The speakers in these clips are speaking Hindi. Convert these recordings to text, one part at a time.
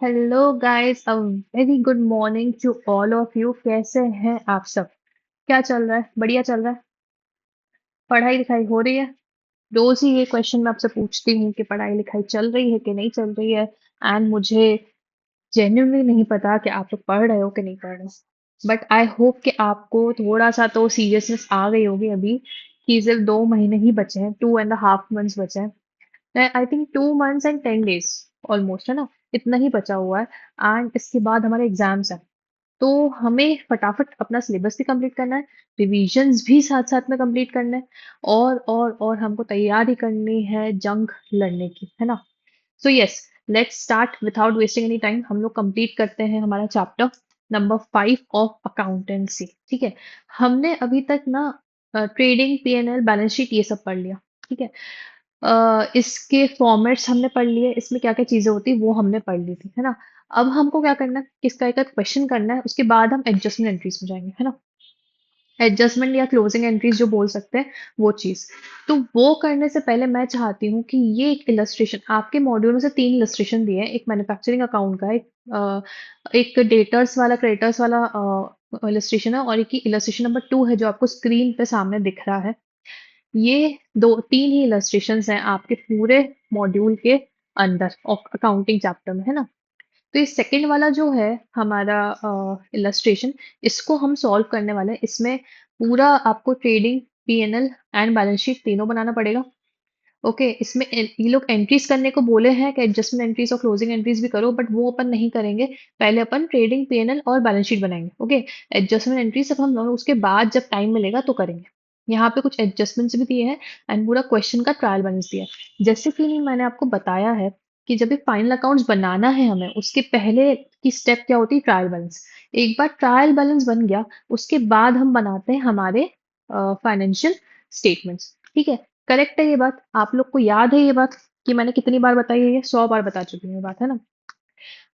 Hello guys, a very good morning to all of you. कैसे हैं आप सब? क्या चल रहा है? बढ़िया चल रहा है? पढ़ाई लिखाई हो रही है? रोज ही ये क्वेश्चन मैं आपसे पूछती हूँ कि पढ़ाई लिखाई चल रही है कि नहीं चल रही है। एंड मुझे जेन्युइनली नहीं पता कि आप लोग पढ़ रहे हो कि नहीं पढ़ रहे हो, बट आई होप कि आपको थोड़ा सा तो सीरियसनेस आ गई होगी अभी कि सिर्फ 2 महीने ही बचे हैं, 2.5 मंथ्स बचे हैं। I think 2 months and 10 days almost, है ना? इतना ही बचा हुआ है एंड इसके बाद हमारे एग्जाम्स हैं। तो हमें फटाफट अपना सिलेबस भी कंप्लीट करना है, रिविजन्स भी साथ साथ में कंप्लीट करना है, और हमको तैयारी करनी है जंग लड़ने की, है ना? So yes, let's start without wasting any time. हम लोग कंप्लीट करते हैं हमारा चैप्टर नंबर 5 ऑफ अकाउंटेंसी। ठीक है, हमने अभी तक ना ट्रेडिंग, पीएनएल, बैलेंस शीट ये सब पढ़ लिया। ठीक है, इसके फॉर्मेट्स हमने पढ़ लिए, इसमें क्या क्या चीजें होती वो हमने पढ़ ली थी, है ना? अब हमको क्या करना है, किसका एक क्वेश्चन करना है, उसके बाद हम एडजस्टमेंट एंट्रीज में जाएंगे, है ना? एडजस्टमेंट या क्लोजिंग एंट्रीज जो बोल सकते हैं, वो चीज। तो वो करने से पहले मैं चाहती हूँ कि ये एक इलस्ट्रेशन, आपके मॉड्यूल में से 3 इलस्ट्रेशन दिए हैं, एक मैन्युफैक्चरिंग अकाउंट का, एक डेटर्स वाला, क्रेडिटर्स वाला इलस्ट्रेशन है, और एक इलस्ट्रेशन नंबर 2 है जो आपको स्क्रीन पे सामने दिख रहा है। ये दो तीन ही इलस्ट्रेशंस हैं आपके पूरे मॉड्यूल के अंदर अकाउंटिंग चैप्टर में, है ना? तो ये सेकंड वाला जो है हमारा इलस्ट्रेशन, इसको हम सॉल्व करने वाले हैं। इसमें पूरा आपको trading, PNL and balance sheet तीनों बनाना पड़ेगा। ओके, इसमें ये लोग एंट्रीज करने को बोले हैं कि एडजस्टमेंट एंट्रीज और क्लोजिंग एंट्रीज भी करो, बट वो अपन नहीं करेंगे। पहले अपन ट्रेडिंग, पीएनएल और बैलेंस शीट बनाएंगे। ओके, एडजस्टमेंट एंट्रीज सब हम दोनों उसके बाद जब टाइम मिलेगा तो करेंगे। यहाँ पे कुछ एडजस्टमेंट्स भी दिए हैं एंड पूरा क्वेश्चन का ट्रायल बैलेंस दिया है। जैसे कि मैंने आपको बताया है कि जब भी फाइनल अकाउंट्स बनाना है हमें, उसके पहले की स्टेप क्या होती है? Trial balance. एक बार ट्रायल बैलेंस बन गया, उसके बाद हम बनाते हैं हमारे फाइनेंशियल स्टेटमेंट्स। ठीक है, करेक्ट है ये बात? आप लोग को याद है ये बात कि मैंने कितनी बार बताई है? ये 100 बार बता चुकी हूँ ये बात, है ना?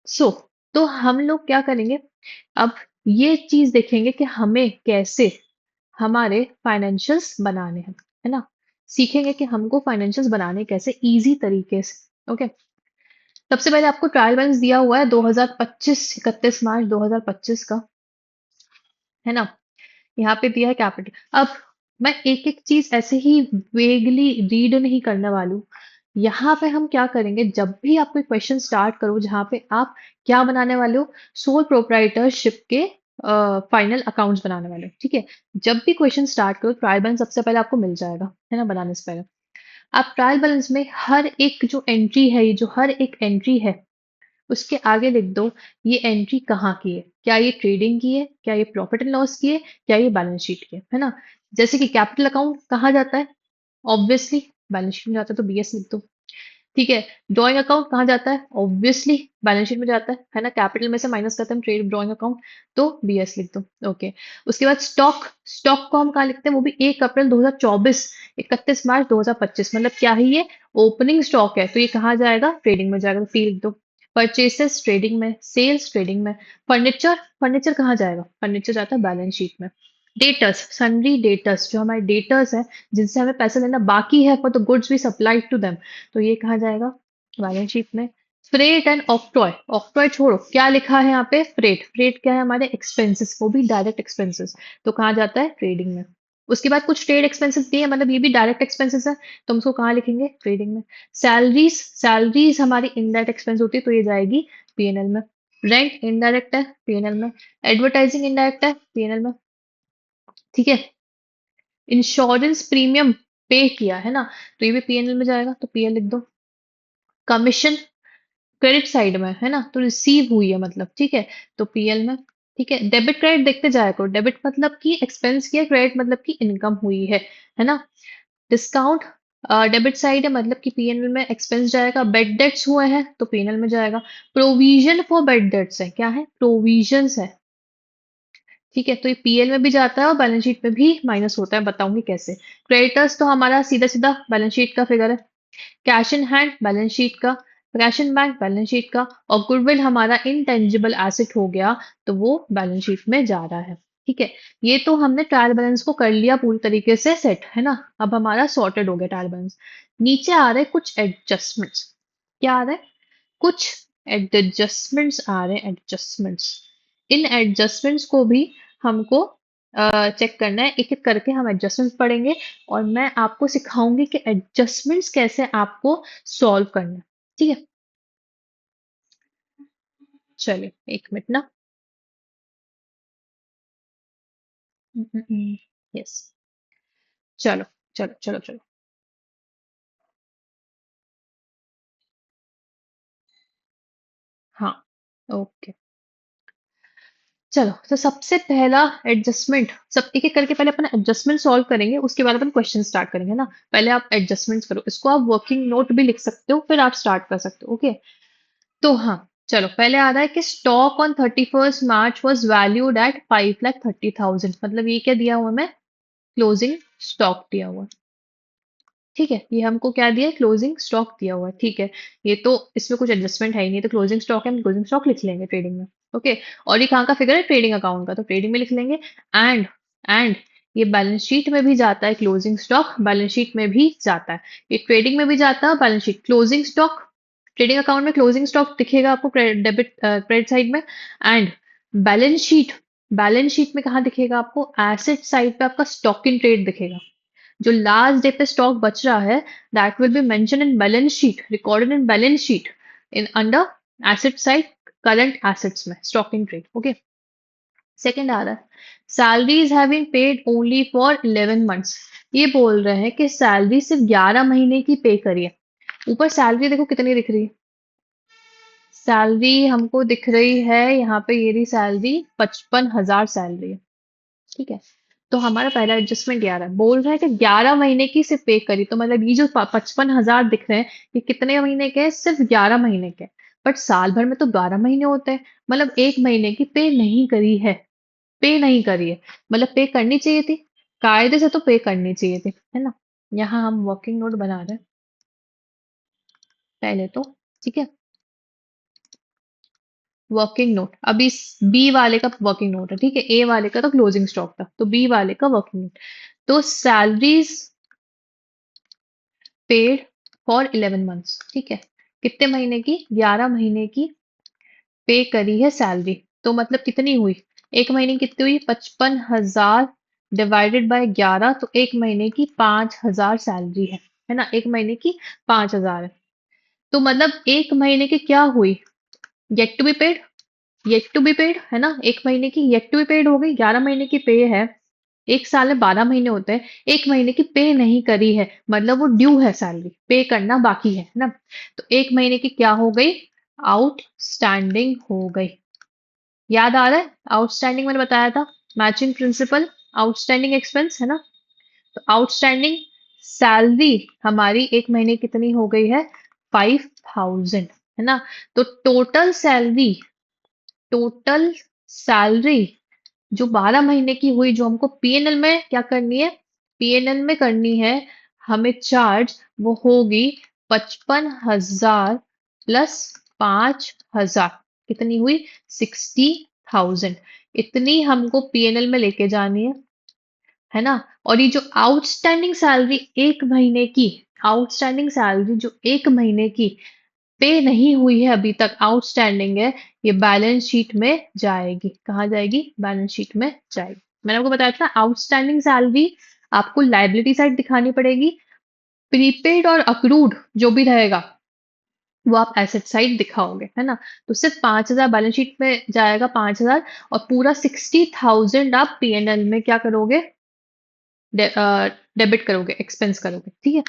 सो तो हम लोग क्या करेंगे अब? ये चीज देखेंगे कि हमें कैसे हमारे फाइनेंशियल्स बनाने हैं, है ना? सीखेंगे कि हमको फाइनेंशियल्स बनाने कैसे इजी तरीके से। ओके, सबसे पहले आपको ट्रायल बैलेंस दिया हुआ है 2025, 31 मार्च 2025 का, है ना? यहाँ पे दिया है कैपिटल। अब मैं एक एक चीज ऐसे ही वेगली रीड नहीं करने वाली हूँ। यहाँ पे हम क्या करेंगे, जब भी आप कोई क्वेश्चन स्टार्ट करो जहाँ पे आप क्या बनाने वाले हो, सोल प्रोप्राइटरशिप के फाइनल अकाउंट्स बनाने वाले हो। ठीक है, जब भी क्वेश्चन स्टार्ट करो, ट्रायल बैलेंस सबसे पहले आपको मिल जाएगा, है ना? बनाने से पहले आप ट्रायल बैलेंस में हर एक जो एंट्री है, ये जो हर एक एंट्री है, उसके आगे लिख दो ये एंट्री कहाँ की है। क्या ये ट्रेडिंग की है, क्या ये प्रॉफिट एंड लॉस की है, क्या ये बैलेंस शीट की है ना? जैसे कि कैपिटल अकाउंट कहाँ जाता है? ऑब्वियसली बैलेंस शीट में जाता है, तो बीएस लिख दो। ठीक है, ड्राइंग अकाउंट कहाँ जाता है? ऑब्वियसली बैलेंस शीट में जाता है ना? कैपिटल में से माइनस करते हैं ट्रेड ड्राइंग अकाउंट, तो बीएस लिख दो। ओके, उसके बाद स्टॉक, स्टॉक को हम कहाँ लिखते हैं? वो भी 1 अप्रैल 2024, 31 मार्च 2025, मतलब क्या है ये? ओपनिंग स्टॉक है, तो ये कहाँ जाएगा? ट्रेडिंग में जाएगा, तो टी लिख दो। परचेसेस ट्रेडिंग में, सेल्स ट्रेडिंग में। फर्नीचर, फर्नीचर कहाँ जाएगा? फर्नीचर जाता है बैलेंस शीट में। डेटर्स, सन्ड्री डेटर्स, जो हमारे डेटर्स है जिनसे हमें पैसा लेना बाकी है for the goods we supplied to them, तो ये कहाँ जाएगा? बैलेंस शीट में। फ्रेट एंड ऑक्ट्रॉय, ऑक्ट्रॉय छोड़ो, क्या लिखा है यहाँ पे? फ्रेट, फ्रेट क्या है? हमारे एक्सपेंसेस, वो भी डायरेक्ट एक्सपेंसेस, तो कहाँ जाता है? ट्रेडिंग में। उसके बाद कुछ ट्रेड एक्सपेंसेस दिए, मतलब ये भी डायरेक्ट एक्सपेंसेस है, तो हम उसको कहाँ लिखेंगे? ट्रेडिंग में। सैलरीज, सैलरीज हमारी इनडायरेक्ट एक्सपेंस होती है, तो ये जाएगी पीएनएल में। रेंट इनडायरेक्ट है, पीएनएल में। एडवर्टाइजिंग इनडायरेक्ट है, पीएनएल में। ठीक है, इंश्योरेंस प्रीमियम पे किया है ना, तो ये भी पीएनएल में जाएगा, तो पीएल लिख दो। कमीशन क्रेडिट साइड में है ना, तो रिसीव हुई है मतलब, ठीक है, तो पीएल में। ठीक है, डेबिट क्रेडिट देखते जाया करो, डेबिट मतलब कि एक्सपेंस किया, क्रेडिट मतलब कि इनकम हुई है ना? डिस्काउंट डेबिट साइड है, मतलब कि पीएनएल में एक्सपेंस जाएगा। बेड डेट्स हुए हैं तो पीएनएल में जाएगा। प्रोविजन फॉर बेड डेट्स है, क्या है? प्रोविजंस है। ठीक है, तो ये पीएल में भी जाता है और बैलेंस शीट में भी माइनस होता है, बताऊंगी कैसे। क्रेडिटर्स तो हमारा सीधा सीधा बैलेंस शीट का फिगर है। Cash in hand balance sheet का। Cash in bank balance sheet का। और गुडविल हमारा इनटेंजिबल एसेट हो गया, तो वो बैलेंस शीट में जा रहा है। ठीक है, ये तो हमने ट्रायल बैलेंस को कर लिया पूरी तरीके से सेट, है ना? अब हमारा सॉर्टेड हो गया ट्रायल बैलेंस। नीचे आ रहे कुछ एडजस्टमेंट्स। क्या आ रहा है? कुछ एडजस्टमेंट्स आ रहे हैं, एडजस्टमेंट्स। इन एडजस्टमेंट्स को भी हमको चेक करना है, एक एक करके हम एडजस्टमेंट्स पढ़ेंगे और मैं आपको सिखाऊंगी कि एडजस्टमेंट्स कैसे आपको सॉल्व करना है। ठीक है, चलिए एक मिनट ना। यस, चलो चलो चलो चलो। हाँ, ओके। चलो, तो सबसे पहला एडजस्टमेंट, सब एक एक करके पहले अपन एडजस्टमेंट सॉल्व करेंगे, उसके बाद अपन क्वेश्चन स्टार्ट करेंगे ना। पहले आप एडजस्टमेंट्स करो, इसको आप वर्किंग नोट भी लिख सकते हो, फिर आप स्टार्ट कर सकते हो। ओके, तो हाँ, चलो पहले आ रहा है कि stock on 31 March was valued at 5,30,000। मतलब ये क्या दिया हुआ है, मैं क्लोजिंग स्टॉक दिया हुआ है। ठीक है, ये हमको क्या दिया है, क्लोजिंग स्टॉक दिया हुआ है। ठीक है, ये तो इसमें कुछ एडजस्टमेंट है ही नहीं, तो क्लोजिंग स्टॉक है, हम क्लोजिंग स्टॉक लिख लेंगे ट्रेडिंग में। ओके, और ये कहाँ का फिगर है, ट्रेडिंग अकाउंट का, तो ट्रेडिंग में लिख लेंगे। एंड ये बैलेंस शीट में भी जाता है, क्लोजिंग स्टॉक बैलेंस शीट में भी जाता है। ये ट्रेडिंग में भी जाता है, balance sheet, closing stock trading account में क्लोजिंग स्टॉक दिखेगा आपको डेबिट क्रेडिट साइड में। And balance sheet, balance sheet में कहाँ दिखेगा आपको, एसेट साइड पे आपका स्टॉक इन ट्रेड दिखेगा। जो लास्ट डे पे स्टॉक बच रहा है, that will be mention in balance sheet, recorded in balance sheet in under asset side, current assets में stock in trade. Okay, second आ रहा है salaries have been paid only for 11 months. ये बोल रहे हैं कि सैलरी सिर्फ 11 महीने की पे करी है। ऊपर सैलरी देखो कितनी दिख रही है, सैलरी हमको दिख रही है यहाँ पे, ये रही सैलरी, 55,000 सैलरी है। ठीक है, तो हमारा पहला एडजस्टमेंट 11 बोल रहा है कि 11 महीने की सिर्फ पे करी, तो मतलब ये जो 55,000 दिख रहे हैं, ये कितने महीने के हैं, सिर्फ 11 महीने के। बट साल भर में तो 12 महीने होते हैं, मतलब एक महीने की पे नहीं करी है, पे नहीं करी है। मतलब पे करनी चाहिए थी, कायदे से तो पे करनी चाहिए थी, है ना। यहाँ हम वर्किंग नोट बना रहे हैं पहले तो। ठीक है, वर्किंग नोट, अभी बी वाले का वर्किंग नोट है। ठीक है, ए वाले का तो क्लोजिंग स्टॉक था, तो बी वाले का वर्किंग नोट। तो सैलरीज पेड फॉर 11 मंथ्स। ठीक है, कितने महीने की, 11 महीने की पे करी है सैलरी। तो मतलब कितनी हुई, एक महीने की कितनी हुई, 55,000 डिवाइडेड बाय 11, तो एक महीने की 5,000 सैलरी है ना, एक महीने की 5,000 है। तो मतलब एक महीने की क्या हुई, yet to be paid, yet to be paid है ना, एक महीने की येट टू बी पेड हो गई, 11 महीने की पे है। एक साल में 12 महीने होते हैं, एक महीने की पे नहीं करी है, मतलब वो ड्यू है, सैलरी पे करना बाकी है ना। तो एक महीने की क्या हो गई, आउटस्टैंडिंग हो गई। याद आ रहा है, आउटस्टैंडिंग मैंने बताया था, मैचिंग प्रिंसिपल, आउटस्टैंडिंग एक्सपेंस है ना। तो आउटस्टैंडिंग सैलरी हमारी एक महीने कितनी हो गई है, 5,000, है ना। तो टोटल सैलरी जो 12 महीने की हुई, जो हमको पीएनएल में क्या करनी है, पीएनएल में करनी है हमें चार्ज, वो होगी 55,000 प्लस 5,000, कितनी हुई, 60,000। इतनी हमको पीएनएल में लेके जानी है ना। और ये जो आउटस्टैंडिंग सैलरी एक महीने की, आउटस्टैंडिंग सैलरी जो एक महीने की पे नहीं हुई है, अभी तक आउटस्टैंडिंग है, ये बैलेंस शीट में जाएगी। कहाँ जाएगी, बैलेंस शीट में जाएगी। मैंने आपको बताया था नाउटस्टैंडिंग सैलरी आपको लाइबिलिटी साइड दिखानी पड़ेगी, प्रीपेड और अक्रूड जो भी रहेगा वो आप एसेट साइड दिखाओगे, है ना। तो सिर्फ 5,000 बैलेंस शीट में जाएगा, 5,000, और पूरा 60,000 आप पीएनएल में क्या करोगे, डेबिट करोगे, एक्सपेंस करोगे। ठीक है,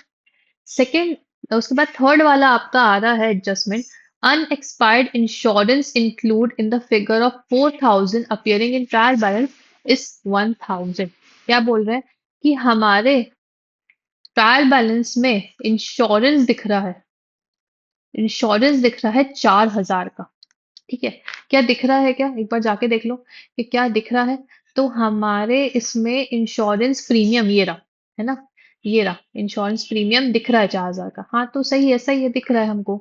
सेकेंड, उसके बाद थर्ड वाला आपका आ रहा है adjustment, unexpired insurance include in the figure of 4,000 appearing in trial balance is 1,000। क्या बोल रहे हैं कि हमारे ट्रायल बैलेंस में इंश्योरेंस दिख रहा है, इंश्योरेंस दिख रहा है 4,000 का। ठीक है, क्या दिख रहा है, क्या एक बार जाके देख लो कि क्या दिख रहा है। तो हमारे इसमें इंश्योरेंस प्रीमियम ये रहा, है ना, ये रहा इंश्योरेंस प्रीमियम दिख रहा है 4,000 का। हाँ, तो सही है, दिख रहा है हमको।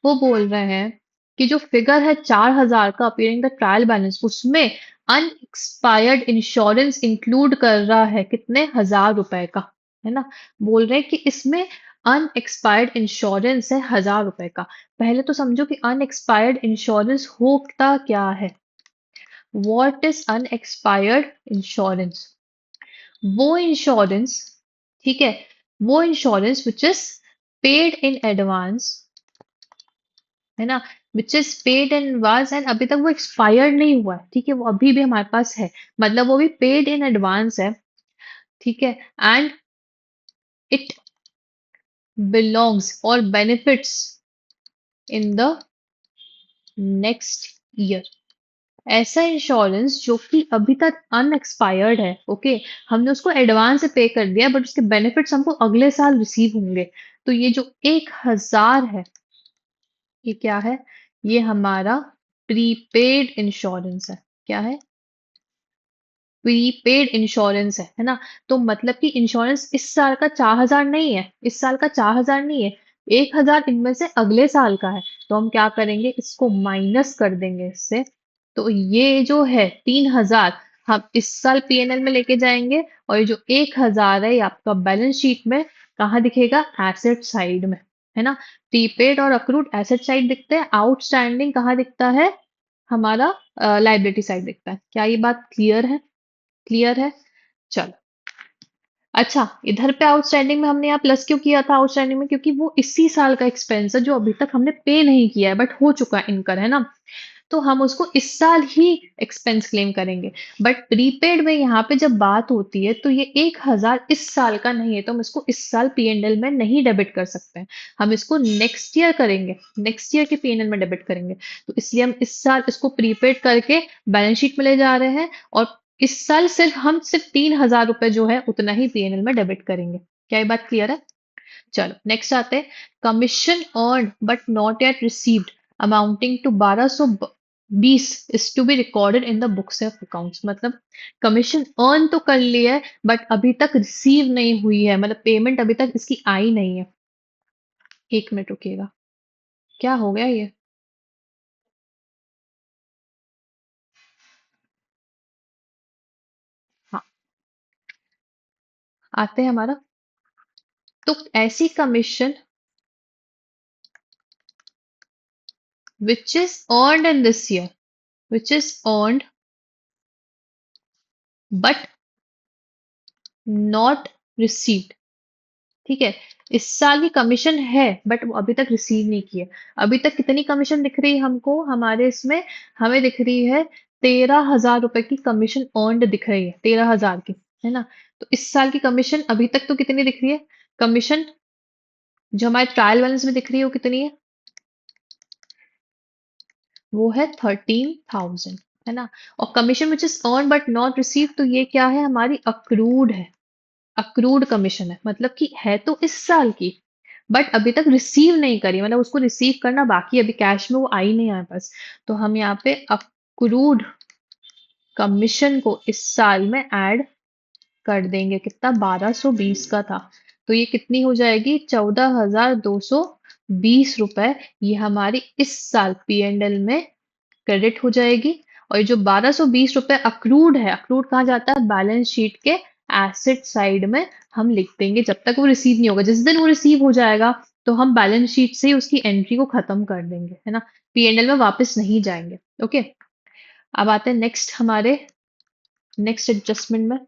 वो बोल रहे हैं कि जो फिगर है 4,000 का अपीयरिंग द ट्रायल बैलेंस, उसमें अनएक्सपायर्ड इंश्योरेंस इंक्लूड कर रहा है कितने, 1,000 रुपए का, है ना। बोल रहे हैं कि इसमें अनएक्सपायर्ड इंश्योरेंस है 1,000 रुपए का। पहले तो समझो कि अनएक्सपायर्ड इंश्योरेंस होता क्या है। What is unexpired insurance? वो इंश्योरेंस, ठीक है, वो insurance which is paid in advance, है ना, which is paid in advance and अभी तक वो एक्सपायर्ड नहीं हुआ है, ठीक है, वो अभी भी हमारे पास है, मतलब वो भी पेड इन एडवांस है, ठीक है, एंड इट बिलोंग्स और benefits in the next year. ऐसा इंश्योरेंस जो कि अभी तक अनएक्सपायर्ड है, ओके, हमने उसको एडवांस से पे कर दिया बट उसके बेनिफिट्स हमको अगले साल रिसीव होंगे। तो ये जो 1,000 है, ये क्या है? ये हमारा प्रीपेड इंश्योरेंस है। क्या है? प्रीपेड इंश्योरेंस है ना। तो मतलब कि इंश्योरेंस इस साल का 4,000 नहीं है, इस साल का 4,000 नहीं है, 1,000 इनमें से अगले साल का है। तो हम क्या करेंगे, इसको माइनस कर देंगे इससे। तो ये जो है 3,000 हम इस साल पीएनएल में लेके जाएंगे, और ये जो 1,000 है ये आपका बैलेंस शीट में कहाँ दिखेगा? एसेट साइड में, है ना। प्रीपेड और अक्रूड एसेट साइड दिखते हैं, आउटस्टैंडिंग कहाँ दिखता है? हमारा लाइबिलिटी साइड दिखता है। क्या ये बात क्लियर है? क्लियर है? चलो। अच्छा, इधर पे आउटस्टैंडिंग में हमने यहाँ प्लस क्यों किया था आउटस्टैंडिंग में? क्योंकि वो इसी साल का एक्सपेंस है जो अभी तक हमने पे नहीं किया है बट हो चुका है इनकर, है ना। तो हम उसको इस साल ही एक्सपेंस क्लेम करेंगे। बट प्रीपेड में यहाँ पे जब बात होती है तो ये 1,000 इस साल का नहीं है, तो हम इसको इस साल पीएनएल में नहीं डेबिट कर सकते हैं। हम इसको नेक्स्ट ईयर करेंगे, नेक्स्ट ईयर के पीएनएल में डेबिट करेंगे। तो इसलिए हम इस साल इसको प्रीपेड करके बैलेंस शीट में ले जा रहे हैं, और इस साल सिर्फ 3,000 रुपए जो है उतना ही पीएनएल में डेबिट करेंगे। क्या ये बात क्लियर है? चलो नेक्स्ट आते हैं। Commission earn but not yet received amounting to 1,220 is to be recorded in the books of accounts. मतलब कमीशन अर्न तो कर लिया है बट अभी तक रिसीव नहीं हुई है, मतलब पेमेंट अभी तक इसकी आई नहीं है। एक मिनट रुकिएगा, क्या हो गया ये? हाँ, आते हैं हमारा। तो ऐसी commission which is earned in this year, which is earned but not received, ठीक है, इस साल की कमीशन है बट वो अभी तक रिसीव नहीं की है। अभी तक कितनी कमीशन दिख रही है हमको? हमारे इसमें हमें दिख रही है 13,000 रुपए की कमीशन अर्नड दिख रही है, 13,000 की, है ना। तो इस साल की कमीशन अभी तक तो कितनी दिख रही है? कमीशन जो हमारे ट्रायल बैलेंस में दिख रही है वो कितनी है? वो है 13,000, है ना। और commission which is earn but not receive, तो ये क्या है? हमारी अक्रूड है, अक्रूड कमीशन है, मतलब कि है तो इस साल की बट अभी तक रिसीव नहीं करी, मतलब उसको रिसीव करना बाकी है, अभी कैश में वो आई नहीं हमारे पास। तो हम यहाँ पे अक्रूड कमीशन को इस साल में ऐड कर देंगे। कितना? 1,220 का था, तो ये कितनी हो जाएगी? 14,220 रुपए। ये हमारी इस साल पीएनएल में क्रेडिट हो जाएगी। और ये जो 1,220 रुपए अक्रूड है, अक्रूड कहाँ जाता है? बैलेंस शीट के एसेट साइड में हम लिख देंगे जब तक वो रिसीव नहीं होगा। जिस दिन वो रिसीव हो जाएगा तो हम बैलेंस शीट से ही उसकी एंट्री को खत्म कर देंगे, है ना, पीएनएल में वापस नहीं जाएंगे। ओके, अब आते हैं नेक्स्ट हमारे नेक्स्ट एडजस्टमेंट में।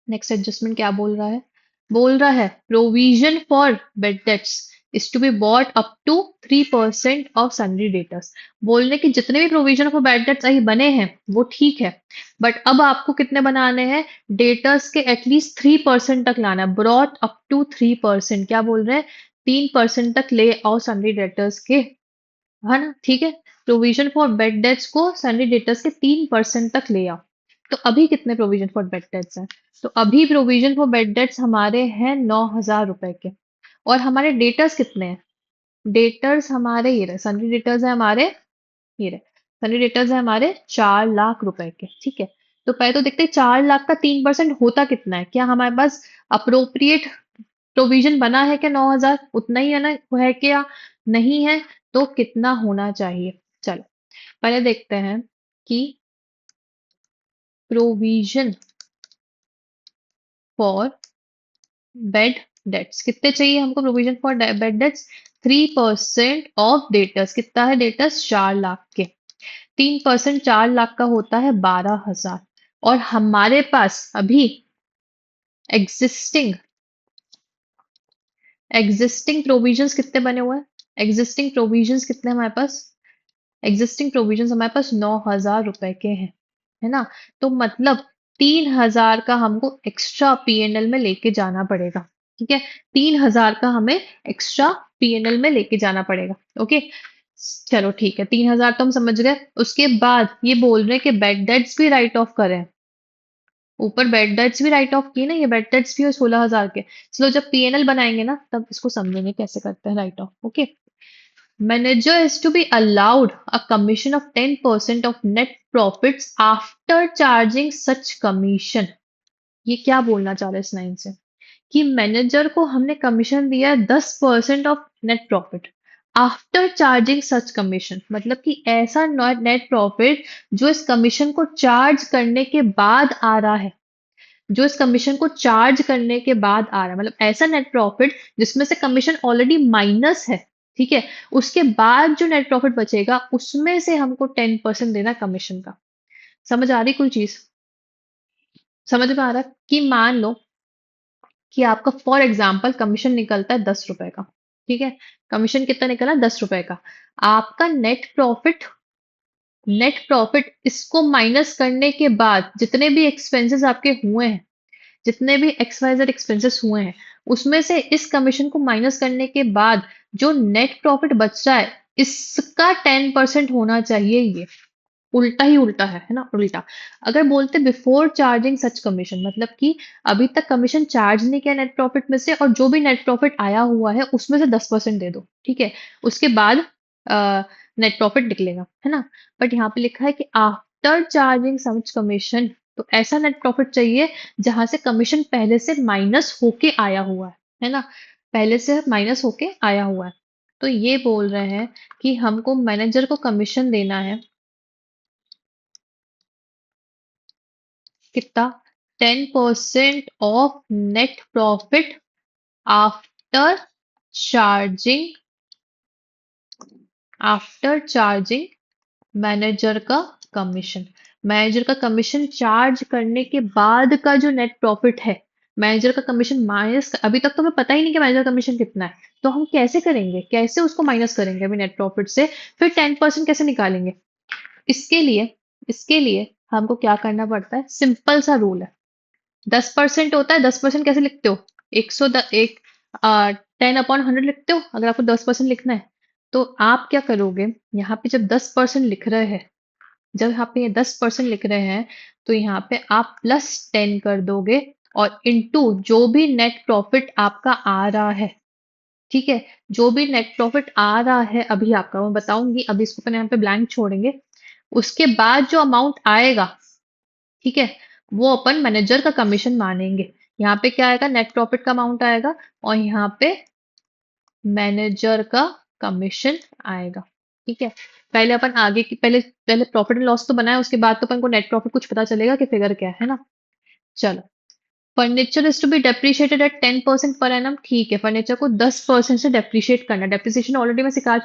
नेक्स्ट एडजस्टमेंट क्या बोल रहा है? बोल रहा है provision for bad debts is to be brought up to 3% of sundry debtors. बोलने कि जितने भी प्रोविजन फॉर बेड डेट्स अभी बने हैं वो ठीक है, बट अब आपको कितने बनाने हैं? डेटर्स के एटलीस्ट 3% तक लाना है। ब्रॉट अप टू 3%, क्या बोल रहे हैं? 3% तक ले आओ सन्ड्री डेटर्स के, है ना, ठीक है। प्रोविजन फॉर बेड डेट्स को सन्ड्री डेटर्स के 3% तक ले आओ। तो अभी कितने प्रोविजन फॉर बेड डेट्स हैं? तो अभी प्रोविजन फॉर बेड डेट्स हमारे हैं 9,000 रुपए के। और हमारे डेटर्स कितने हैं? डेटर्स हमारे ये रहे, सन्ड्री डेटर्स है हमारे, ये रहे, सन्ड्री डेटर्स है हमारे 4 लाख रुपए के, ठीक है। तो पहले तो देखते हैं 4 लाख का 3% होता कितना है, क्या हमारे पास अप्रोप्रिएट प्रोविजन बना है क्या? 9,000 उतना ही है ना, है क्या? नहीं है। तो कितना होना चाहिए? चलो पहले देखते हैं कि प्रोविजन फॉर बेड डेट्स। कितने चाहिए हमको provision for bad debts? 3% of debtors. कितना है डेटर्स? 4 लाख के। 3% 4 लाख का होता है 12,000। और हमारे पास अभी एग्जिस्टिंग एग्जिस्टिंग प्रोविजंस कितने बने हुए हैं? एग्जिस्टिंग प्रोविजंस कितने हमारे पास? एग्जिस्टिंग प्रोविजंस हमारे पास 9,000 रुपए के हैं, है ना? तो मतलब 3,000 का हमको एक्स्ट्रा पीएनएल में लेके जाना पड़ेगा। ठीक है, 3,000 का हमें एक्स्ट्रा पीएनएल में लेके जाना पड़ेगा। ओके, चलो ठीक है, 3,000 तो हम समझ गए। उसके बाद ये बोल रहे हैं कि बैड डेट्स भी राइट ऑफ करें। ऊपर बैड डेट्स भी राइट ऑफ किए ना, ये बैड डेट्स भी है 16,000 के। चलो जब पीएनएल बनाएंगे ना तब इसको समझेंगे कैसे करते हैं right of. Okay, manager is to be allowed a commission of 10% of net profits after charging such commission। ये क्या बोलना चाह रहे हैं इस लाइन से? कि मैनेजर को हमने कमीशन दिया है 10% of net profit after charging such commission. मतलब कि ऐसा नेट प्रॉफिट जो इस कमीशन को चार्ज करने के बाद आ रहा है, जो इस कमीशन को चार्ज करने के बाद आ रहा है, मतलब ऐसा नेट प्रॉफिट जिसमें से कमीशन ऑलरेडी माइनस है। ठीक है, उसके बाद जो नेट प्रॉफिट बचेगा उसमें से हमको 10% देना कमीशन का। समझ आ रही कोई चीज? समझ में आ रहा है कि मान लो कि आपका फॉर एग्जाम्पल कमीशन निकलता है 10 रुपए का। ठीक है, कमीशन कितना निकला? 10 रुपए का। आपका नेट प्रॉफिट इसको माइनस करने के बाद जितने भी एक्सपेंसेस आपके हुए हैं, जितने भी XYZ एक्सपेंसेस हुए हैं, उसमें से इस कमीशन को माइनस करने के बाद जो नेट प्रॉफिट बच रहा है इसका 10% होना चाहिए। ये उल्टा ही उल्टा है ना? उल्टा। अगर बोलते बिफोर चार्जिंग सच कमीशन, मतलब कि अभी तक कमीशन चार्ज नहीं किया नेट प्रॉफिट में से, और जो भी नेट प्रॉफिट आया हुआ है उसमें से 10% दे दो। ठीक है, उसके बाद नेट प्रॉफिट निकलेगा, है ना? बट यहाँ पे लिखा है कि आफ्टर चार्जिंग सच कमीशन, तो ऐसा नेट प्रॉफिट चाहिए जहां से कमीशन पहले से माइनस होके आया हुआ है ना? पहले से माइनस होके आया हुआ है। तो ये बोल रहे हैं कि हमको मैनेजर को कमीशन देना है कितना? 10% of net profit after charging charging manager का कमीशन। मैनेजर का कमीशन चार्ज करने के बाद का जो नेट प्रॉफिट है, मैनेजर का कमीशन माइनस, अभी तक तो हमें पता ही नहीं कि मैनेजर कमीशन कितना है, तो हम कैसे करेंगे, कैसे उसको माइनस करेंगे अभी नेट प्रॉफिट से, फिर 10% कैसे निकालेंगे? इसके लिए हमको क्या करना पड़ता है? सिंपल सा रूल है। 10% होता है, 10% कैसे लिखते हो? 10/100 लिखते हो अगर आपको 10% लिखना है। तो आप क्या करोगे, यहाँ पे जब 10% लिख रहे हैं, जब यहाँ पे ये 10% लिख रहे हैं, तो यहाँ पे आप +10 कर दोगे और इनटू जो भी नेट प्रॉफिट आपका आ रहा है। ठीक है, जो भी नेट प्रॉफिट आ रहा है अभी आपका, मैं बताऊंगी, अभी इसको अपन यहाँ पे ब्लैंक छोड़ेंगे। उसके बाद जो अमाउंट आएगा, ठीक है, वो अपन मैनेजर का कमीशन मानेंगे। यहाँ पे क्या आएगा? नेट प्रॉफिट का अमाउंट आएगा और यहाँ पे मैनेजर का कमीशन आएगा। ठीक है, पहले अपन आगे की पहले पहले प्रॉफिट एंड लॉस तो बनाए, उसके बाद तो अपन को नेट प्रॉफिट कुछ पता चलेगा कि फिगर क्या है ना? चलो, furniture is to be depreciated at 10% per annum. ठीक है, फर्नीचर को 10% से डेप्रिशिएट करना। डेप्रिसिएशन ऑलरेडी मैं सिखा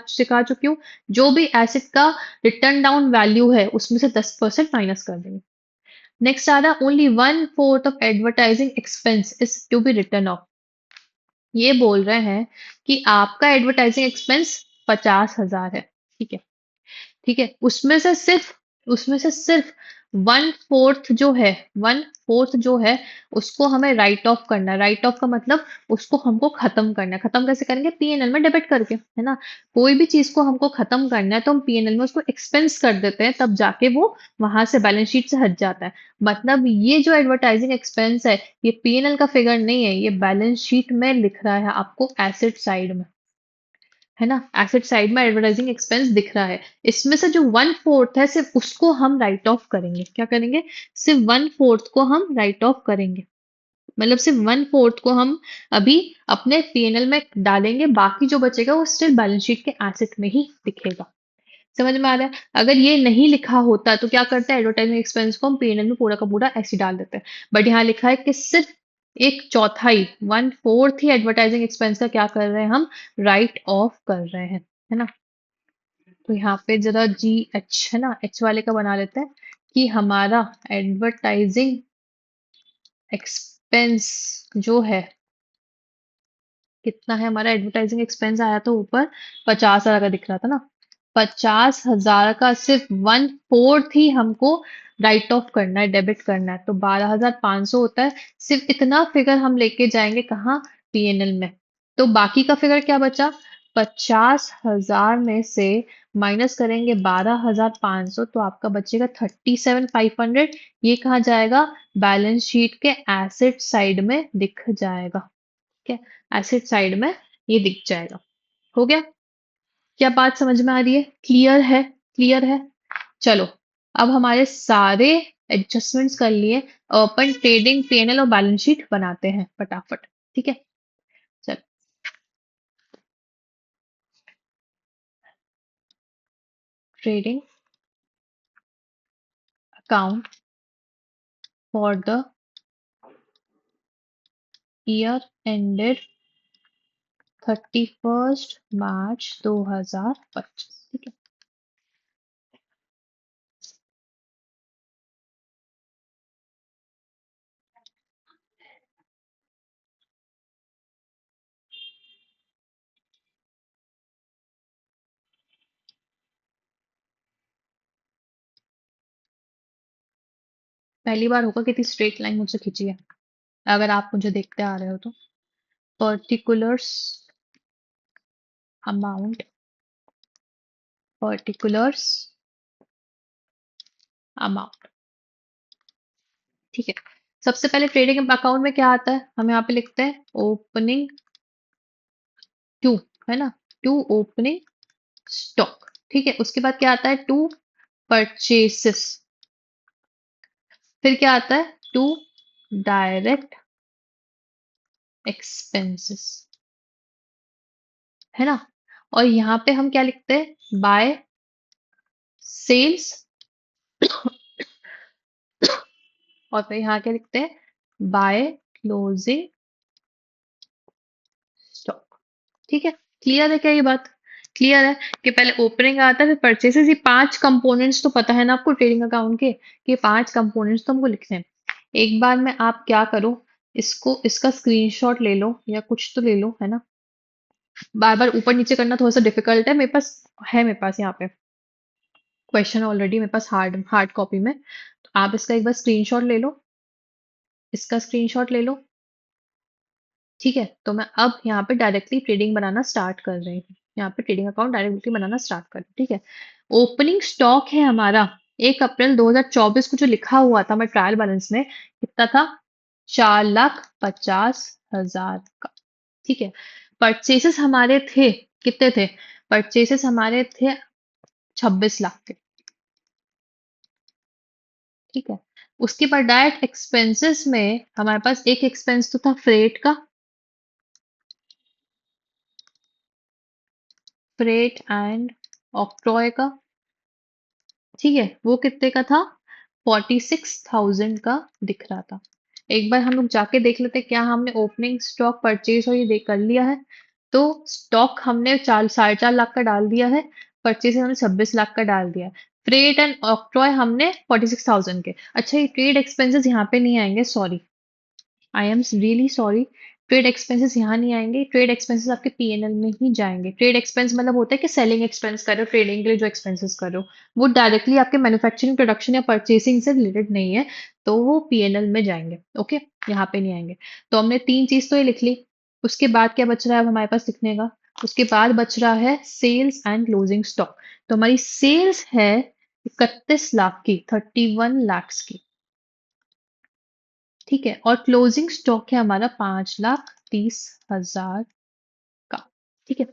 चुकी हूँ। जो भी एसेट का रिटर्न डाउन वैल्यू है उसमें से 10% माइनस कर देंगे। नेक्स्ट आ रहा, only 1/4 of advertising expense is to be written off. ये बोल रहे हैं कि आपका एडवर्टाइजिंग एक्सपेंस 50,000 है। ठीक है, ठीक है, उसमें से सिर्फ 1/4 जो है, 1/4 जो है उसको हमें राइट ऑफ करना है। राइट ऑफ का मतलब उसको हमको खत्म करना है। खत्म कैसे करेंगे? पीएनएल में डेबिट करके, है ना? कोई भी चीज को हमको खत्म करना है तो हम पीएनएल में उसको एक्सपेंस कर देते हैं, तब जाके वो वहां से बैलेंस शीट से हट जाता है। मतलब ये जो एडवर्टाइजिंग एक्सपेंस है, ये पीएनएल का फिगर नहीं है, ये बैलेंस शीट में लिख रहा है आपको एसेट साइड में, है ना? एसेट साइड में एडवर्टाइजिंग एक्सपेंस दिख रहा है। इसमें से जो 1/4 है सिर्फ उसको हम राइट ऑफ करेंगे। क्या करेंगे? सिर्फ 1/4 को हम राइट ऑफ करेंगे। मतलब सिर्फ 1/4 को हम अभी अपने पीएनएल में डालेंगे, बाकी जो बचेगा वो स्टिल बैलेंस शीट के एसेट में ही दिखेगा। समझ में आ रहा है? अगर ये नहीं लिखा होता तो क्या करते हैं, एडवर्टाइजिंग एक्सपेंस को हम पीएनएल में पूरा का पूरा ऐसे ही डाल देते हैं। बट यहाँ लिखा है कि सिर्फ एक चौथाई, वन फोर्थ ही एडवर्टाइजिंग एक्सपेंस का क्या कर रहे हैं हम, राइट ऑफ कर रहे हैं, है ना। तो यहाँ पे जरा जी एच है ना, एच वाले का बना लेते हैं कि हमारा एडवर्टाइजिंग एक्सपेंस जो है, कितना है हमारा एडवर्टाइजिंग एक्सपेंस, आया तो ऊपर 50,000 का दिख रहा था ना। 50,000 का सिर्फ वन फोर्थ ही हमको राइट ऑफ करना है, डेबिट करना है, तो 12,500 होता है। सिर्फ इतना फिगर हम लेके जाएंगे कहाँ, पीएनएल में। तो बाकी का फिगर क्या बचा, 50,000 में से माइनस करेंगे 12,500, तो आपका बचेगा 37,500। ये कहाँ जाएगा, बैलेंस शीट के एसेट साइड में दिख जाएगा। ठीक है, एसिड साइड में ये दिख जाएगा। हो गया, क्या बात समझ में आ रही है, क्लियर है, क्लियर है। चलो, अब हमारे सारे एडजस्टमेंट्स कर लिए, अब अपन ट्रेडिंग पीएनएल और बैलेंस शीट बनाते हैं फटाफट। ठीक है, चलो। Trading account for the year ended 31 March 2025। ठीक है, पहली बार होगा कितनी स्ट्रेट लाइन मुझसे खींची है, अगर आप मुझे देखते आ रहे हो तो। Particulars amount, particulars amount. ठीक है, सबसे पहले ट्रेडिंग अकाउंट में क्या आता है, हम यहाँ पे लिखते हैं ओपनिंग टू, है ना, टू ओपनिंग स्टॉक। ठीक है, उसके बाद क्या आता है, टू परचेसेस, फिर क्या आता है, टू डायरेक्ट एक्सपेंसेस, है ना। और यहाँ पे हम क्या लिखते हैं, बाय सेल्स, और फिर यहाँ क्या लिखते हैं, बाय क्लोजिंग स्टॉक। ठीक है, क्लियर है क्या ये बात, क्लियर है कि पहले ओपनिंग आता है फिर परचेसेस, ये पांच कंपोनेंट्स तो पता है ना आपको ट्रेडिंग अकाउंट के, कि ये पांच कंपोनेंट्स तो हमको लिखने हैं। एक बार में आप क्या करो, इसको, इसका स्क्रीनशॉट ले लो या कुछ तो ले लो, है ना। बार बार ऊपर नीचे करना थोड़ा सा डिफिकल्ट है, मेरे पास है, मेरे पास यहाँ पे क्वेश्चन ऑलरेडी मेरे पास हार्ड हार्ड कॉपी में, तो आप इसका एक बार स्क्रीनशॉट ले लो, इसका स्क्रीनशॉट ले लो। ठीक है, तो मैं अब यहाँ पे डायरेक्टली ट्रेडिंग बनाना स्टार्ट कर रही हूँ, यहाँ पे ट्रेडिंग अकाउंट डायरेक्टली बनाना स्टार्ट कर रही हूँ। ठीक है, ओपनिंग स्टॉक है हमारा 1 अप्रैल 2024 को जो लिखा हुआ था हमारे ट्रायल बैलेंस में, कितना था, 4,50,000 का। ठीक है, परचेसेस हमारे थे, कितने थे, परचेसेस हमारे थे 26 लाख के। ठीक है, उसके बाद डायरेक्ट एक्सपेंसेस में हमारे पास एक एक्सपेंस तो था फ्रेट का, फ्रेट एंड ऑक्ट्रॉय का। ठीक है, वो कितने का था, 46,000 का दिख रहा था। एक बार हम लोग जाके देख लेते हैं क्या हमने ओपनिंग स्टॉक परचेज और ये देख कर लिया है। तो स्टॉक हमने 4, 4.5 लाख का डाल दिया है, परचेज हमने 26 लाख का डाल दिया है, फ्रेट एंड ऑक्ट्रॉय हमने 46,000 के। अच्छा, ये ट्रेड एक्सपेंसेस यहाँ पे नहीं आएंगे, sorry, I am really sorry. Trade expenses यहाँ नहीं आएंगे, ट्रेड एक्सपेंसेस आपके पीएनएल में ही जाएंगे। ट्रेड एक्सपेंस मतलब होता है कि सेलिंग एक्सपेंस कर रहे हो, ट्रेडिंग के लिए जो एक्सपेंसेस कर रहे हो, वो डायरेक्टली आपके मैन्युफैक्चरिंग, प्रोडक्शन या परचेसिंग से रिलेटेड नहीं है, तो वो पीएनएल में जाएंगे। ओके, यहाँ पे नहीं आएंगे। तो हमने तीन चीज तो ये लिख ली, उसके बाद क्या बच रहा है अब हमारे पास लिखने का, उसके बाद बच रहा है सेल्स एंड क्लोजिंग स्टॉक। तो हमारी सेल्स है 31 लाख की, 31 lakhs की। ठीक है, और क्लोजिंग स्टॉक है हमारा 5,30,000 का। ठीक है,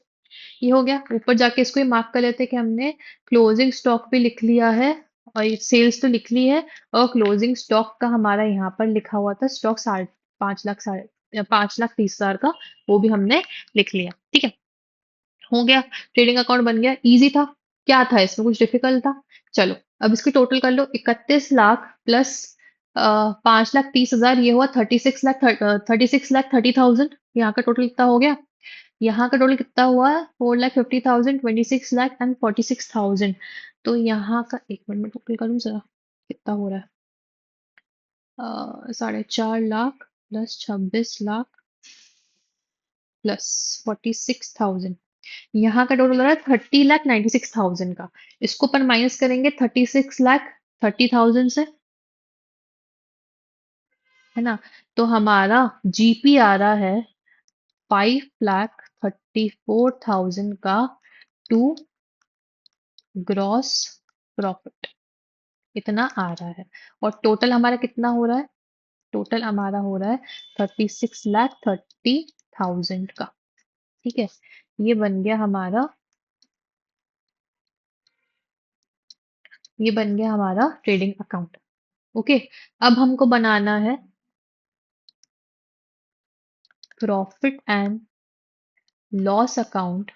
ये हो गया। ऊपर जाके इसको ही मार्क कर लेते हैं कि हमने क्लोजिंग स्टॉक भी लिख लिया है, और ये सेल्स तो लिख ली है, और क्लोजिंग स्टॉक का हमारा यहाँ पर लिखा हुआ था स्टॉक 5,00,000, 5,30,000 का, वो भी हमने लिख लिया। ठीक है, हो गया, ट्रेडिंग अकाउंट बन गया, इजी था। क्या था इसमें, कुछ डिफिकल्ट था, चलो अब इसकी टोटल कर लो, 31 लाख प्लस 5,30,000, ये हुआ 36,30,000। यहाँ का टोटल कितना हो गया? यहाँ का टोटल कितना हुआ? 4,50,000, 26,46,000। तो यहाँ का, एक मिनट में टोटल करूँ जरा, कितना हो रहा है? 4.5 लाख प्लस 26 लाख प्लस 46,000। यहाँ का टोटल हो रहा है 30,96,000 का। इसको अपन माइनस करेंगे 36,30,000 से, है ना? तो हमारा जीपी आ रहा है 5,34,000 का टू ग्रॉस प्रॉफिट, इतना आ रहा है। और टोटल हमारा कितना हो रहा है? टोटल हमारा हो रहा है 36,30,000 का। ठीक है, ये बन गया हमारा, ये बन गया हमारा ट्रेडिंग अकाउंट। ओके, अब हमको बनाना है profit and loss account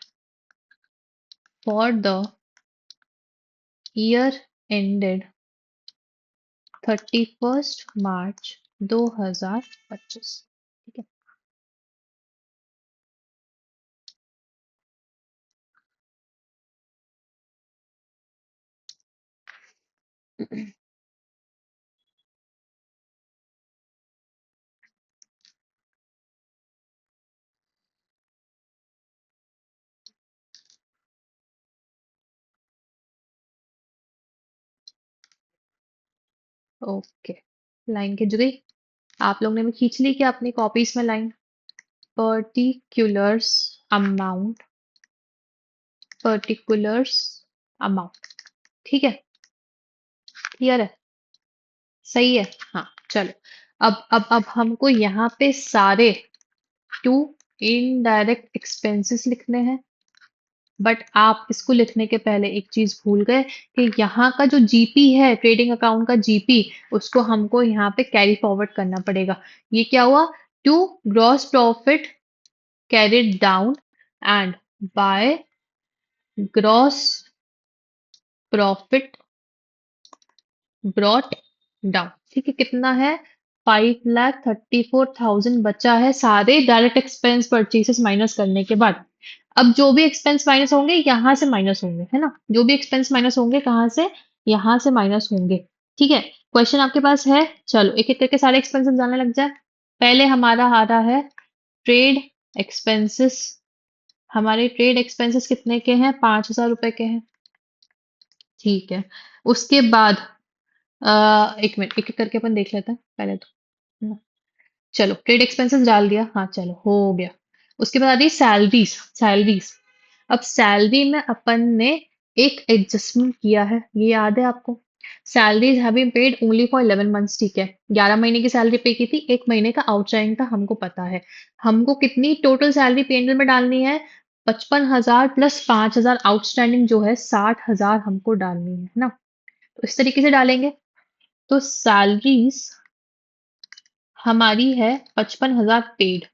for the year ended 31 March 2025। ठीक है। ओके, लाइन खिंच गई। आप लोग ने भी खींच ली क्या अपनी कॉपीज में line? Particulars amount, particulars amount. ठीक है, क्लियर है? सही है। हाँ, चलो। अब हमको यहाँ पे सारे टू इनडायरेक्ट एक्सपेंसेस लिखने हैं। बट आप इसको लिखने के पहले एक चीज भूल गए कि यहाँ का जो जीपी है, ट्रेडिंग अकाउंट का जीपी, उसको हमको यहाँ पे कैरी फॉरवर्ड करना पड़ेगा। ये क्या हुआ? To gross profit carried down and by gross profit brought down. ठीक है, कितना है? 5,34,000 बचा है सारे डायरेक्ट एक्सपेंस परचेसेस माइनस करने के बाद। अब जो भी एक्सपेंस माइनस होंगे यहाँ से माइनस होंगे, है ना? जो भी एक्सपेंस माइनस होंगे कहाँ से? यहाँ से माइनस होंगे। ठीक है, क्वेश्चन आपके पास है? चलो एक एक करके सारे एक्सपेंसेस जानने लग जाए। पहले हमारा आ रहा है ट्रेड एक्सपेंसेस। हमारे ट्रेड एक्सपेंसेस कितने के हैं? 5,000 रुपए के हैं। ठीक है, उसके बाद एक मिनट, एक एक करके अपन देख लेते हैं पहले तो, है ना? चलो ट्रेड एक्सपेंसेस डाल दिया, हाँ चलो हो गया। उसके बाद आ रही सैलरीज। सैलरीज, अब सैलरी में अपन ने एक एडजस्टमेंट किया है, ये याद है आपको? Salaries have been paid only for 11 months. ठीक है, 11 महीने की सैलरी पे की थी, 1 महीने का आउटस्टैंडिंग था, हमको पता है। हमको कितनी टोटल सैलरी पीएनएल में डालनी है? 55,000 प्लस 5,000 आउटस्टैंडिंग जो है 60,000 हमको डालनी है ना? तो इस तरीके से डालेंगे। तो सैलरीज हमारी है 55,000 पेड।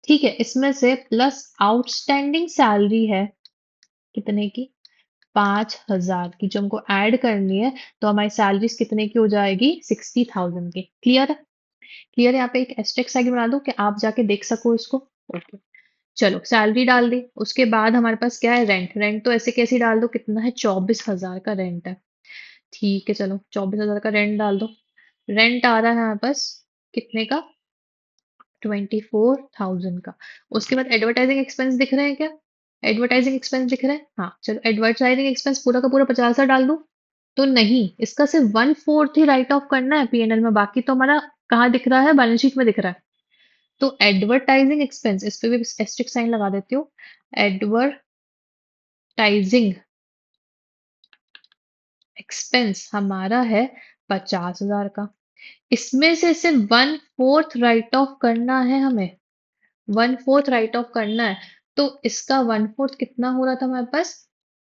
ठीक है, इसमें से प्लस आउटस्टैंडिंग सैलरी है कितने की? 5,000 की, जो हमको ऐड करनी है। तो हमारी सैलरीज कितने की हो जाएगी? 60,000 की। क्लियर है? क्लियर है? यहाँ पे एक एस्टेरिस्क साइन बना दो कि आप जाके देख सको इसको। ओके, चलो सैलरी डाल दी। उसके बाद हमारे पास क्या है? रेंट। रेंट तो ऐसे कैसे डाल दो, कितना है? 24,000 का रेंट है। ठीक है, चलो 24,000 का रेंट डाल दो। रेंट आ रहा है हमारे पास कितने का? 24,000 का। उसके बाद एडवर्टाइजिंग एक्सपेंस दिख रहे हैं क्या? एडवर्टाइजिंग एक्सपेंस दिख रहे हैं? हाँ चलो, एडवर्टाइजिंग एक्सपेंस पूरा का पूरा 50 डाल दूं? तो नहीं, इसका सिर्फ 1/4 ही राइट ऑफ करना है पीएनएल में, बाकी तो हमारा कहाँ दिख रहा है? बैलेंस शीट में दिख रहा है। तो एडवर्टाइजिंग एक्सपेंस, इस पे भी एस्ट्रिक साइन लगा देती हूँ। एडवर्टाइजिंग एक्सपेंस हमारा है 50,000 का। इसमें से सिर्फ 1/4 राइट ऑफ करना है हमें। 1/4 राइट ऑफ करना है। तो इसका 1/4 कितना हो रहा था हमारे पास?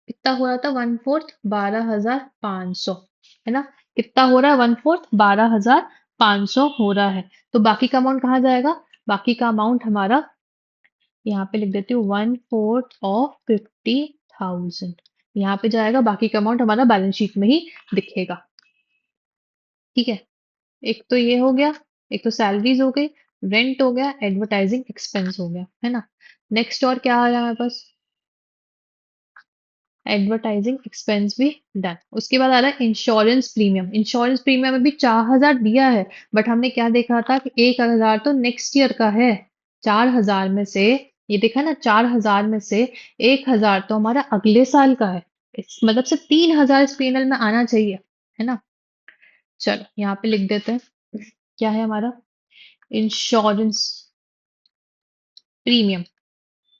कितना हो रहा था 1/4? 12,500, है ना? कितना हो रहा है 1/4? 12,500 हो रहा है। तो बाकी का अमाउंट कहाँ जाएगा? बाकी का अमाउंट हमारा, यहाँ पे लिख देती हूँ, 1/4 ऑफ 50,000 यहाँ पे जाएगा। बाकी का अमाउंट हमारा बैलेंस शीट में ही दिखेगा। ठीक है, एक तो ये हो गया, एक तो सैलरीज हो गई, रेंट हो गया, एडवर्टाइजिंग एक्सपेंस हो गया, है ना। नेक्स्ट और क्या आ रहा है हमारे पास? एडवर्टाइजिंग एक्सपेंस भी डन। उसके बाद आ रहा है इंश्योरेंस प्रीमियम। इंश्योरेंस प्रीमियम में भी 4,000 दिया है, बट हमने क्या देखा था कि 1,000 तो नेक्स्ट ईयर का है। 4,000 में से, ये देखा ना, 4,000 में से 1,000 तो हमारा अगले साल का है। मतलब से 3,000 इस पीएनएल में आना चाहिए, है ना। चलो यहाँ पे लिख देते हैं, क्या है हमारा इंश्योरेंस प्रीमियम।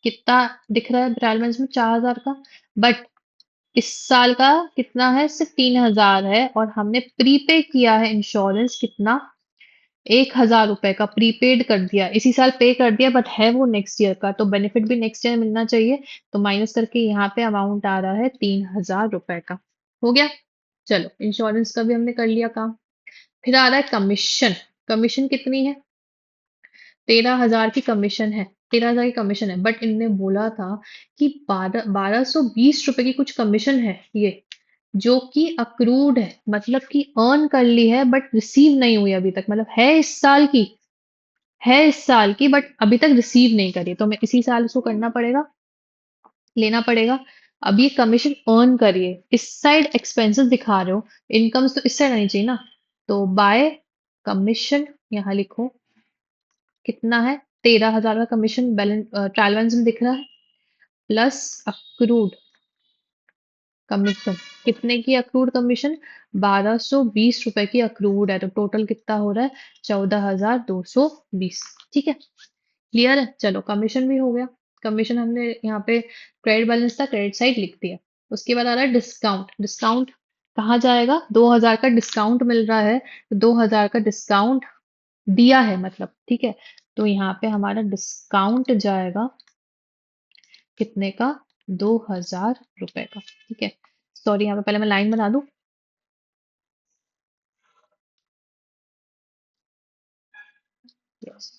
कितना दिख रहा है ट्रायल बैलेंस में? 4,000 का। बट इस साल का कितना है? सिर्फ 3,000 है, और हमने प्रीपे किया है इंश्योरेंस कितना? 1,000 रुपए का प्रीपेड कर दिया, इसी साल पे कर दिया, बट है वो नेक्स्ट ईयर का, तो बेनिफिट भी नेक्स्ट ईयर मिलना चाहिए। तो माइनस करके यहाँ पे अमाउंट आ रहा है 3,000 रुपए का। हो गया। चलो इंश्योरेंस का भी हमने कर लिया काम। फिर आ रहा है कमीशन। कमीशन कितनी है? 13,000 की कमीशन है। 13,000 की कमीशन है, बट इनने बोला था कि 1,220 रुपए की कुछ कमीशन है ये, जो कि अक्रूड है, मतलब कि अर्न कर ली है बट रिसीव नहीं हुई अभी तक, मतलब है इस साल की बट अभी तक रिसीव नहीं करी, तो हमें इसी साल उसको करना पड़ेगा, लेना पड़ेगा। अब ये कमीशन अर्न करिए, इस साइड एक्सपेंसेस दिखा रहे हो, इनकम्स तो इस साइड आनी चाहिए ना। तो बाय कमीशन यहाँ लिखो, कितना है? 13,000 का कमीशन बैलेंस ट्रायल बैलेंस में दिख रहा है, प्लस अक्रूड कमीशन। कितने की अक्रूड कमीशन? 1,220 रुपए की अक्रूड है, तो टोटल कितना हो रहा है? 14,220। ठीक है, क्लियर है। चलो कमीशन भी हो गया। कमीशन हमने यहाँ पे क्रेडिट बैलेंस था, क्रेडिट साइड लिख दिया। उसके बाद आ रहा है डिस्काउंट। डिस्काउंट कहाँ जाएगा? 2,000 का डिस्काउंट मिल रहा है, तो 2,000 का डिस्काउंट दिया है मतलब, ठीक है। तो यहाँ पे हमारा डिस्काउंट जाएगा कितने का? 2,000 रुपए का, ठीक है। सॉरी, यहाँ पे पहले मैं लाइन बना दूं। यस,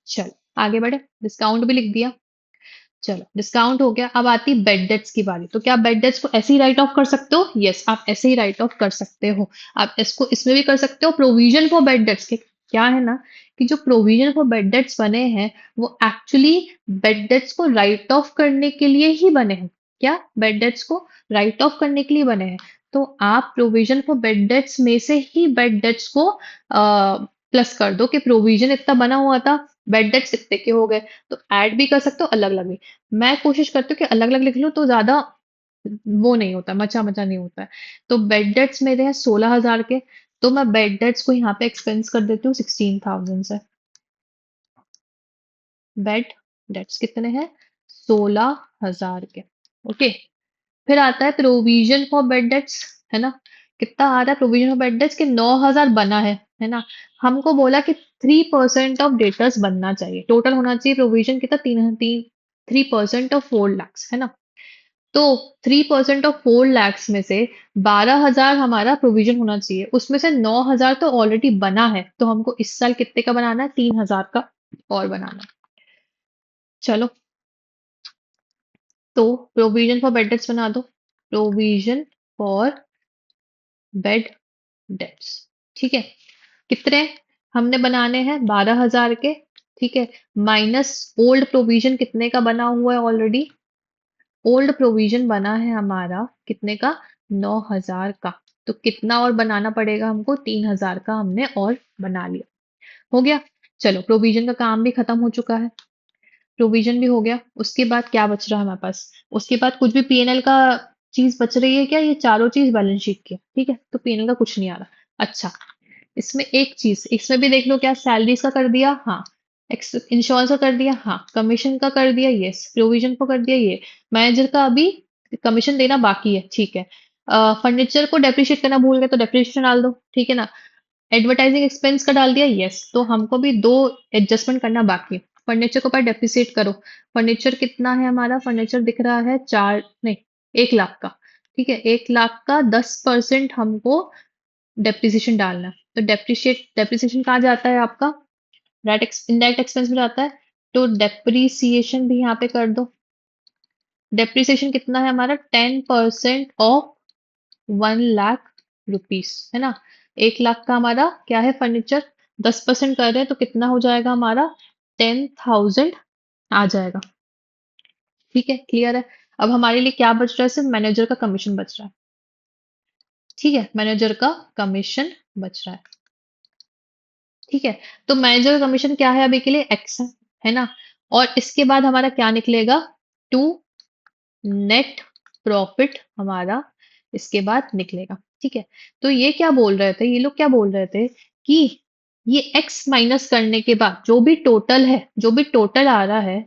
चलो आगे बढ़े। डिस्काउंट भी लिख दिया। चलो डिस्काउंट हो गया, अब आती बेड डेट्स की बारी। तो क्या बेड डेट्स को ऐसे ही राइट ऑफ कर सकते हो? यस, आप ऐसे ही राइट ऑफ कर सकते हो। आप इसको इसमें भी कर सकते हो, प्रोविजन फॉर बेड डेट्स के। क्या है ना, कि जो प्रोविजन फॉर बेड डेट्स बने हैं, वो एक्चुअली बेड डेट्स को राइट ऑफ करने के लिए ही बने हैं। क्या? बेड डेट्स को राइट ऑफ करने के लिए बने हैं। तो आप प्रोविजन फॉर बेड डेट्स में से ही बेड डेट्स को प्लस कर दो, कि प्रोविजन इतना बना हुआ था, बेड डेट्स इतने के हो गए। तो ऐड भी कर सकते हो, अलग अलग भी। मैं कोशिश करती हूँ कि अलग अलग लिख लूँ, तो ज्यादा वो नहीं होता, मचा मचा नहीं होता है। तो बेड डेट्स मेरे हैं 16,000 के, तो मैं बेड डेट्स को यहाँ पे एक्सपेंस कर देती हूँ 16,000 से। बेड डेट्स कितने हैं? 16,000 के। ओके। फिर आता है प्रोविजन फॉर बेड डेट्स, है ना। कितना आ रहा है प्रोविजन फॉर बेड डेट्स? के 9,000 बना है ना। हमको बोला कि 3% ऑफ डेटर्स बनना चाहिए, टोटल होना चाहिए प्रोविजन कितना? तीन तीन 3% ऑफ 4 lakhs, है ना। तो 3% ऑफ 4 lakhs में से 12,000 हमारा प्रोविजन होना चाहिए, उसमें से 9,000 तो ऑलरेडी बना है, तो हमको इस साल कितने का बनाना है? 3,000 का और बनाना है। चलो, तो प्रोविजन फॉर बेड डेट्स बना दो। प्रोविजन फॉर बेड डेट्स, ठीक है। कितने हमने बनाने हैं? 12,000 के, ठीक है। माइनस ओल्ड प्रोविजन कितने का बना हुआ है ऑलरेडी? ओल्ड प्रोविजन बना है हमारा कितने का? 9,000 का। तो कितना और बनाना पड़ेगा हमको? 3,000 का हमने और बना लिया। हो गया। चलो प्रोविजन का काम भी खत्म हो चुका है। प्रोविजन भी हो गया। उसके बाद क्या बच रहा है हमारे पास? उसके बाद कुछ भी पीएनएल का चीज बच रही है क्या? ये चारों चीज बैलेंस शीट की है, ठीक है। तो पीएनएल का कुछ नहीं आ रहा। अच्छा, इसमें एक चीज, इसमें भी देख लो, क्या सैलरीज का कर दिया? हाँ। इंश्योरेंस का कर दिया? हाँ। कमीशन का कर दिया? यस। प्रोविजन को कर दिया। ये मैनेजर का अभी कमीशन देना बाकी है, ठीक है। फर्नीचर को डेप्रिशिएट करना भूल गए, तो डेप्रिशिएशन डाल दो, ठीक है ना। एडवर्टाइजिंग एक्सपेंस का डाल दिया? यस। तो हमको भी दो एडजस्टमेंट करना बाकी है। फर्नीचर को पर डेप्रिसिएट करो। फर्नीचर कितना है हमारा? फर्नीचर दिख रहा है चार नहीं, 1 लाख का, ठीक है। 1 लाख का 10% हमको डेप्रिसिएशन डालना है। तो डेप्रिसिएशन कहाँ जाता है आपका? डायरेक्ट इनडायरेक्ट एक्सपेंस में जाता है। तो डेप्रिसिएशन भी यहाँ पे कर दो। डेप्रिसिएशन कितना है हमारा? 10% ऑफ 1 लाख रुपीस, है ना। 1 लाख का हमारा क्या है फर्नीचर, 10% कर रहे हैं तो कितना हो जाएगा हमारा 10,000 आ जाएगा। ठीक है, क्लियर है। अब हमारे लिए क्या बच रहा है, सिर्फ मैनेजर का कमीशन बच रहा है। ठीक है, मैनेजर का कमीशन बच रहा है। ठीक है, तो मैनेजर का कमीशन क्या है अभी के लिए, एक्स है ना। और इसके बाद हमारा क्या निकलेगा, टू नेट प्रॉफिट हमारा इसके बाद निकलेगा। ठीक है, तो ये क्या बोल रहे थे, ये लोग क्या बोल रहे थे कि ये एक्स माइनस करने के बाद जो भी टोटल है, जो भी टोटल आ रहा है,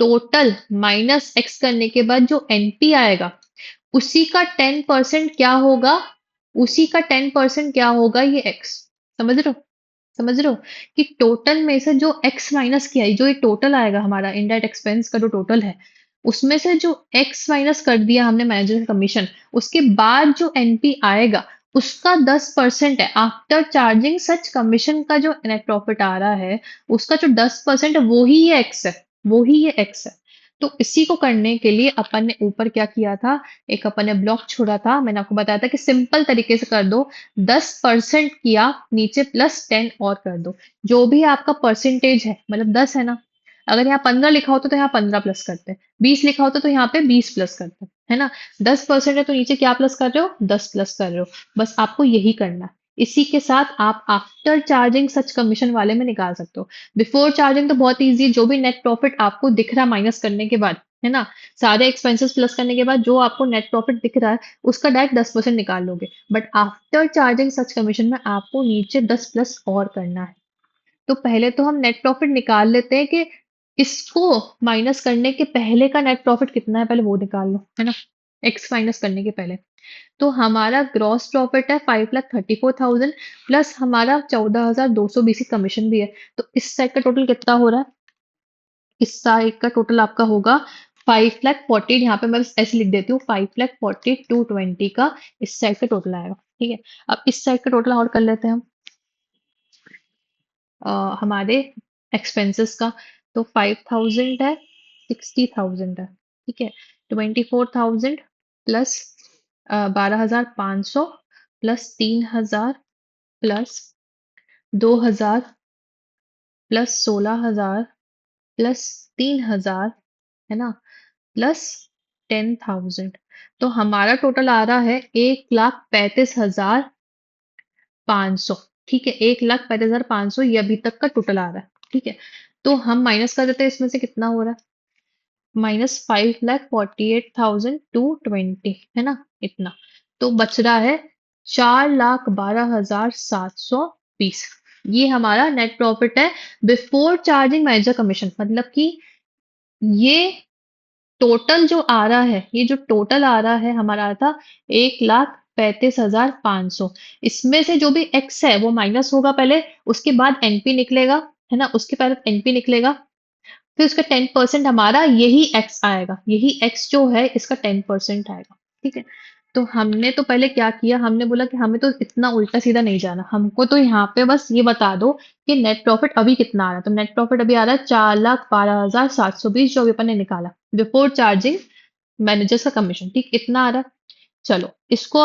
टोटल माइनस एक्स करने के बाद जो एनपी आएगा उसी का 10% क्या होगा, उसी का 10% क्या होगा, ये एक्स। समझ रहे हो, समझ रहे हो कि टोटल में से जो एक्स माइनस किया है, जो ये टोटल आएगा हमारा इनडायरेक्ट एक्सपेंस का जो टोटल है, उसमें से जो एक्स माइनस कर दिया हमने मैनेजर का कमीशन, उसके बाद जो एनपी आएगा उसका 10% है। आफ्टर चार्जिंग सच कमीशन का जो नेट प्रॉफिट आ रहा है उसका जो 10% है वो ही ये एक्स है, वो ही ये एक्स है। तो इसी को करने के लिए अपन ने ऊपर क्या किया था, एक अपन ने ब्लॉक छोड़ा था, मैंने आपको बताया था कि सिंपल तरीके से कर दो, 10% किया, नीचे +10 और कर दो। जो भी आपका परसेंटेज है, मतलब 10 है ना, अगर यहाँ 15 लिखा होता तो यहाँ 15 प्लस करते हैं, 20 लिखा होता तो यहाँ पे 20 प्लस करते हैं, है ना। 10% है तो नीचे क्या प्लस कर रहे हो, 10 प्लस कर रहे हो। बस आपको यही करना है। इसी के साथ आप आफ्टर चार्जिंग सच कमीशन वाले में निकाल सकते हो। बिफोर चार्जिंग तो बहुत ईजी है, जो भी नेट प्रॉफिट आपको दिख रहा है माइनस करने के बाद, है ना, सारे एक्सपेंसेस प्लस करने के बाद जो आपको नेट प्रॉफिट दिख रहा है उसका डायरेक्ट 10% निकाल लोगे। But after charging such commission में आपको नीचे 10 प्लस और करना है। तो पहले तो हम नेट प्रॉफिट निकाल लेते हैं कि इसको माइनस करने के पहले का नेट प्रॉफिट कितना है, पहले वो निकाल लो, है ना, एक्स माइनस करने के पहले। तो हमारा ग्रॉस प्रॉफिट है 5,34,000 प्लस हमारा 14,220 कमीशन भी है। तो इस साइड का टोटल कितना हो रहा है, इस साइड का टोटल आपका होगा 5,40,000, यहाँ पे मैं बस ऐसे लिख देती हूँ 5,40,220 का इस साइड का टोटल आएगा। ठीक है, अब इस साइड का टोटल और कर लेते हैं हम हमारे एक्सपेंसेस का। तो 5,000 है, 60,000 है। ठीक है, 24,000 plus 12,500 plus 3,000 plus 2,000 plus 16,000 plus 3,000, है ना, प्लस 10,000। तो हमारा टोटल आ रहा है 1,35,500। ठीक है, 1,35,500 ये अभी तक का टोटल आ रहा है। ठीक है, तो हम माइनस कर देते हैं, इसमें से कितना हो रहा है, -5,48,220, है ना, इतना। तो बच रहा है 4,12,720। ये हमारा नेट प्रॉफिट है बिफोर चार्जिंग मैनेजर कमीशन। मतलब कि ये टोटल जो आ रहा है, ये जो टोटल आ रहा है हमारा था 1,35,500। इसमें से जो भी एक्स है वो माइनस होगा पहले, उसके बाद एनपी निकलेगा, है ना, उसके बाद एनपी निकलेगा, फिर उसका 10% हमारा यही एक्स आएगा, यही एक्स जो है इसका 10% आएगा। ठीक है, तो हमने तो पहले क्या किया, हमने बोला कि हमें तो इतना उल्टा सीधा नहीं जाना, हमको तो यहाँ पे बस ये बता दो कि नेट प्रॉफिट अभी कितना आ रहा है। तो नेट प्रॉफिट अभी आ रहा है 4,12,720 जो अभी अपन ने निकाला बिफोर चार्जिंग मैनेजर्स का कमीशन। ठीक, इतना आ रहा है। चलो इसको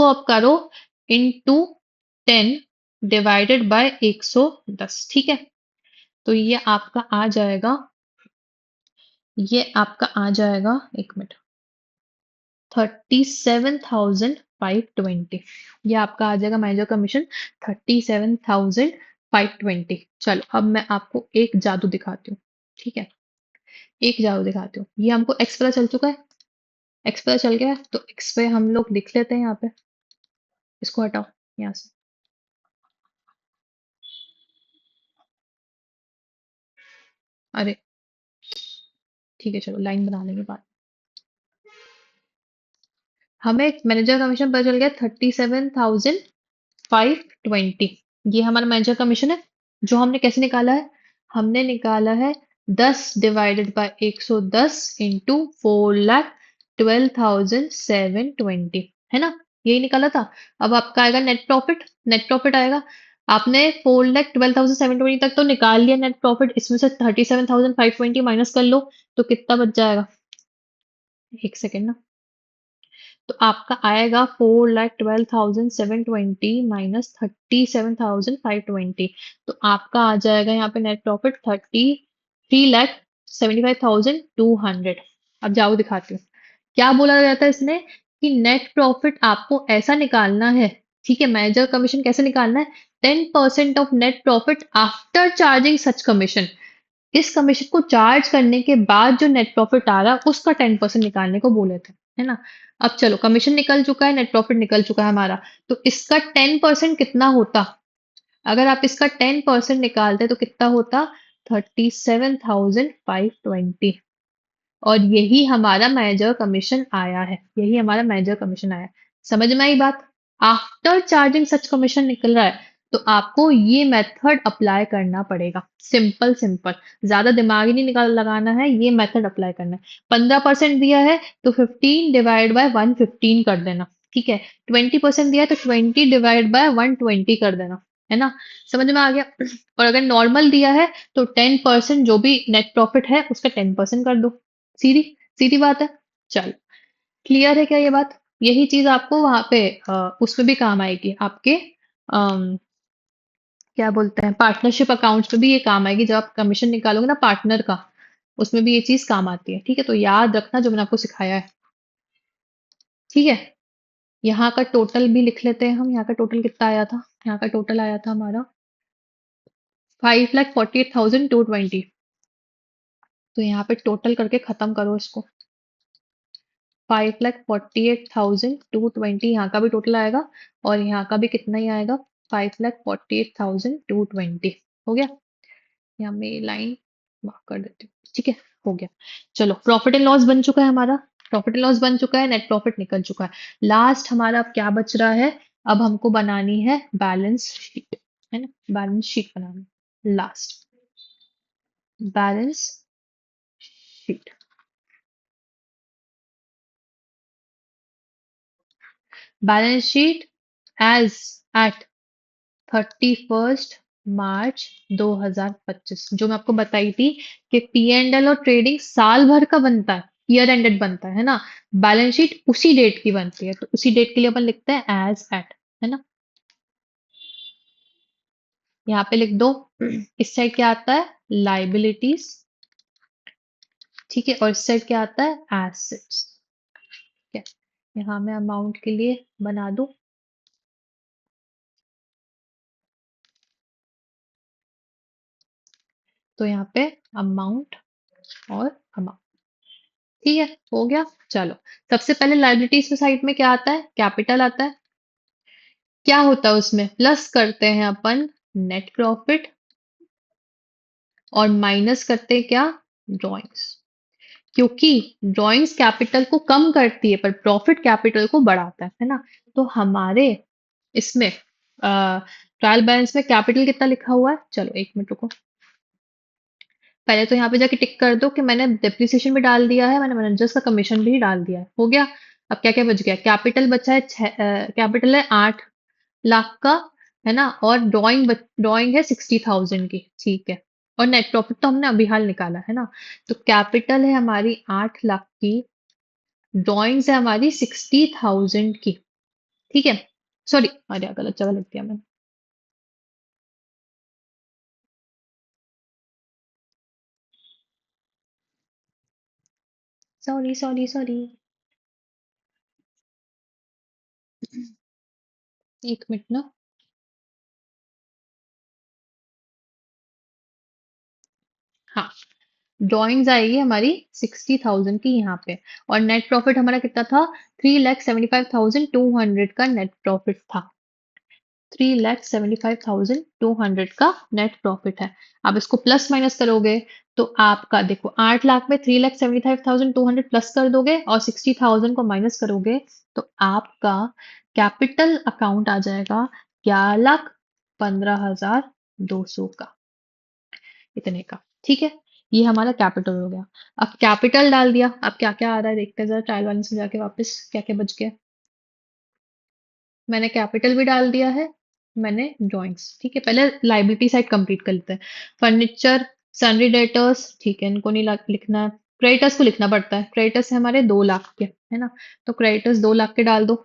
अब करो इनटू 10 डिवाइडेड बाय 110। ठीक है, तो ये आपका आ जाएगा 37,520। ये आपका आ जाएगा मैनेजर कमीशन 37,520। चलो अब मैं आपको एक जादू दिखाती हूँ। ठीक है, एक जादू दिखाती हूँ। ये हमको एक्स पता चल चुका है, एक्स पता चल गया है, तो एक्स पे हम लोग लिख लेते हैं यहाँ पे, इसको हटाओ यहाँ से। अरे ठीक है, चलो लाइन बना लेंगे बाद। हमें मैनेजर कमीशन पता चल गया 37,520। ये हमारा मैनेजर कमीशन है, जो हमने कैसे निकाला है, हमने निकाला है 10 डिवाइडेड बाय 110 इंटू 4,12,720, है ना, यही निकाला था। अब आपका आएगा नेट प्रॉफिट, नेट प्रॉफिट आएगा। आपने 4,12,720 तक तो निकाल लिया नेट प्रॉफिट, इसमें से 37,520 माइनस कर लो, तो कितना बच जाएगा, एक सेकेंड ना। तो आपका आएगा 4,12,720 माइनस 37,520। तो आपका आ जाएगा यहाँ पे नेट प्रॉफिट 3,75,200। अब जाओ दिखाती हूँ क्या बोला जाता है इसमें कि नेट प्रॉफिट आपको ऐसा निकालना है। ठीक है, मैनेजर कमीशन कैसे निकालना है? 10% of net profit after charging such commission. इस कमीशन को चार्ज करने के बाद जो नेट प्रॉफिट आ रहा है उसका 10% निकालने को बोले थे, है ना। अब चलो, कमीशन निकल चुका है, नेट प्रॉफिट निकल चुका है हमारा, तो इसका 10% कितना होता? अगर आप इसका 10% निकालते तो कितना होता? 37,520। और यही हमारा मैनेजर कमीशन आया है, यही हमारा मैनेजर कमीशन आया है। समझ में आई बात? आफ्टर चार्जिंग सच कमीशन निकल रहा है, तो आपको ये मेथड अप्लाई करना पड़ेगा। सिंपल सिंपल, ज्यादा दिमाग ही नहीं निकाल लगाना है, ये मेथड अप्लाई करना है। 15% दिया है तो 15 डिवाइड बाय 115 कर देना। ठीक है, 20% दिया है तो 20 डिवाइड बाय 120 कर देना, है ना। समझ में आ गया? और अगर नॉर्मल दिया है तो 10% जो भी नेट प्रॉफिट है उसका 10% कर दो। सीधी सीधी बात है। चलो, क्लियर है क्या ये बात? यही चीज आपको वहां पे उसमें भी काम आएगी आपके, क्या बोलते हैं, पार्टनरशिप अकाउंट्स में भी ये काम आएगी। जब आप कमीशन निकालोगे ना पार्टनर का, उसमें भी ये चीज काम आती है। ठीक है, तो याद रखना जो मैंने आपको सिखाया है। ठीक है, यहाँ का टोटल भी लिख लेते हैं हम। यहाँ का टोटल कितना आया था? यहाँ का टोटल आया था हमारा 5,48,220। तो यहाँ पे टोटल करके खत्म करो इसको। 5,48,220 यहाँ का भी टोटल आएगा, और यहाँ का भी कितना ही आएगा? 5,48,220। हो गया? यहाँ मैं लाइन मार्क कर देती हूँ। ठीक है, हो गया। चलो, प्रॉफिट एंड लॉस बन चुका है हमारा। प्रॉफिट एंड लॉस बन चुका है, नेट प्रॉफिट निकल चुका है। लास्ट हमारा अब क्या बच रहा है? अब हमको बनानी है बैलेंस शीट, है ना। बैलेंस शीट बनानी, last balance sheet. Balance sheet as at 31 March 2025, जो मैं आपको बताई थी कि P&L और ट्रेडिंग साल भर का बनता है, ईयर एंडेड बनता है ना। बैलेंस शीट उसी डेट की बनती है, तो उसी डेट के लिए अपन लिखते हैं एज एट, है ना। यहाँ पे लिख दो। इस साइड क्या आता है? लाइबिलिटीज। ठीक है, और इस साइड क्या आता है? एसेट्स। ठीक है, यहाँ मैं अमाउंट के लिए बना दूं, तो यहाँ पे अमाउंट और अमाउंट। ठीक है, हो गया। चलो, सबसे पहले लाइबिलिटीज के साइड में क्या आता है? कैपिटल आता है। क्या होता है उसमें? प्लस करते हैं अपन नेट प्रॉफिट, और माइनस करते हैं क्या? ड्रॉइंग्स। क्योंकि ड्रॉइंग्स कैपिटल को कम करती है पर प्रॉफिट कैपिटल को बढ़ाता है ना। तो हमारे इसमें ट्रायल बैलेंस में कैपिटल कितना लिखा हुआ है? चलो एक मिनट रुको, पहले तो यहाँ पे जाके टिक कर दो कि मैंने डेप्रिसिएशन भी डाल दिया है, मैंने मैनेजर्स का कमीशन भी डाल दिया है। हो गया। अब क्या क्या बच गया? कैपिटल बचा है कैपिटल है 8 लाख का, है ना। और ड्राइंग है 60,000 की। ठीक है, और नेट प्रॉफिट तो हमने अभी हाल निकाला है ना। तो कैपिटल है हमारी 8 लाख की, ड्राइंग्स है हमारी 60,000 की। ठीक है, सॉरी, अरे गलत जगह लिख दिया मैंने। सॉरी सॉरी सॉरी, एक मिनट ना। हाँ, ड्राइंग्स आएगी हमारी 60,000 की यहाँ पे, और नेट प्रॉफिट हमारा कितना था? 3,75,200 का नेट प्रॉफिट था। 3,75,200 का नेट प्रॉफिट है। आप इसको प्लस माइनस करोगे तो आपका देखो 8 लाख में 3,75,200 प्लस कर दोगे और 60,000 को माइनस करोगे, तो आपका कैपिटल अकाउंट आ जाएगा 11,15,200 का, इतने का। ठीक है, ये हमारा कैपिटल हो गया। अब कैपिटल डाल दिया, अब क्या क्या आ रहा है देखते हैं जरा ट्रायल बैलेंस में जाके वापस क्या क्या बच गया। मैंने कैपिटल भी डाल दिया है, मैंने ड्राइंग्स। ठीक है, पहले लाइबिलिटी साइड कंप्लीट कर लेते हैं। फर्नीचर, सनरी डेटर्स, ठीक है, इनको नहीं लिखना है। क्रेडिटर्स को लिखना पड़ता है, क्रेडिटर्स है हमारे 2 लाख के, है ना। तो क्रेडिटर्स 2 लाख के डाल दो,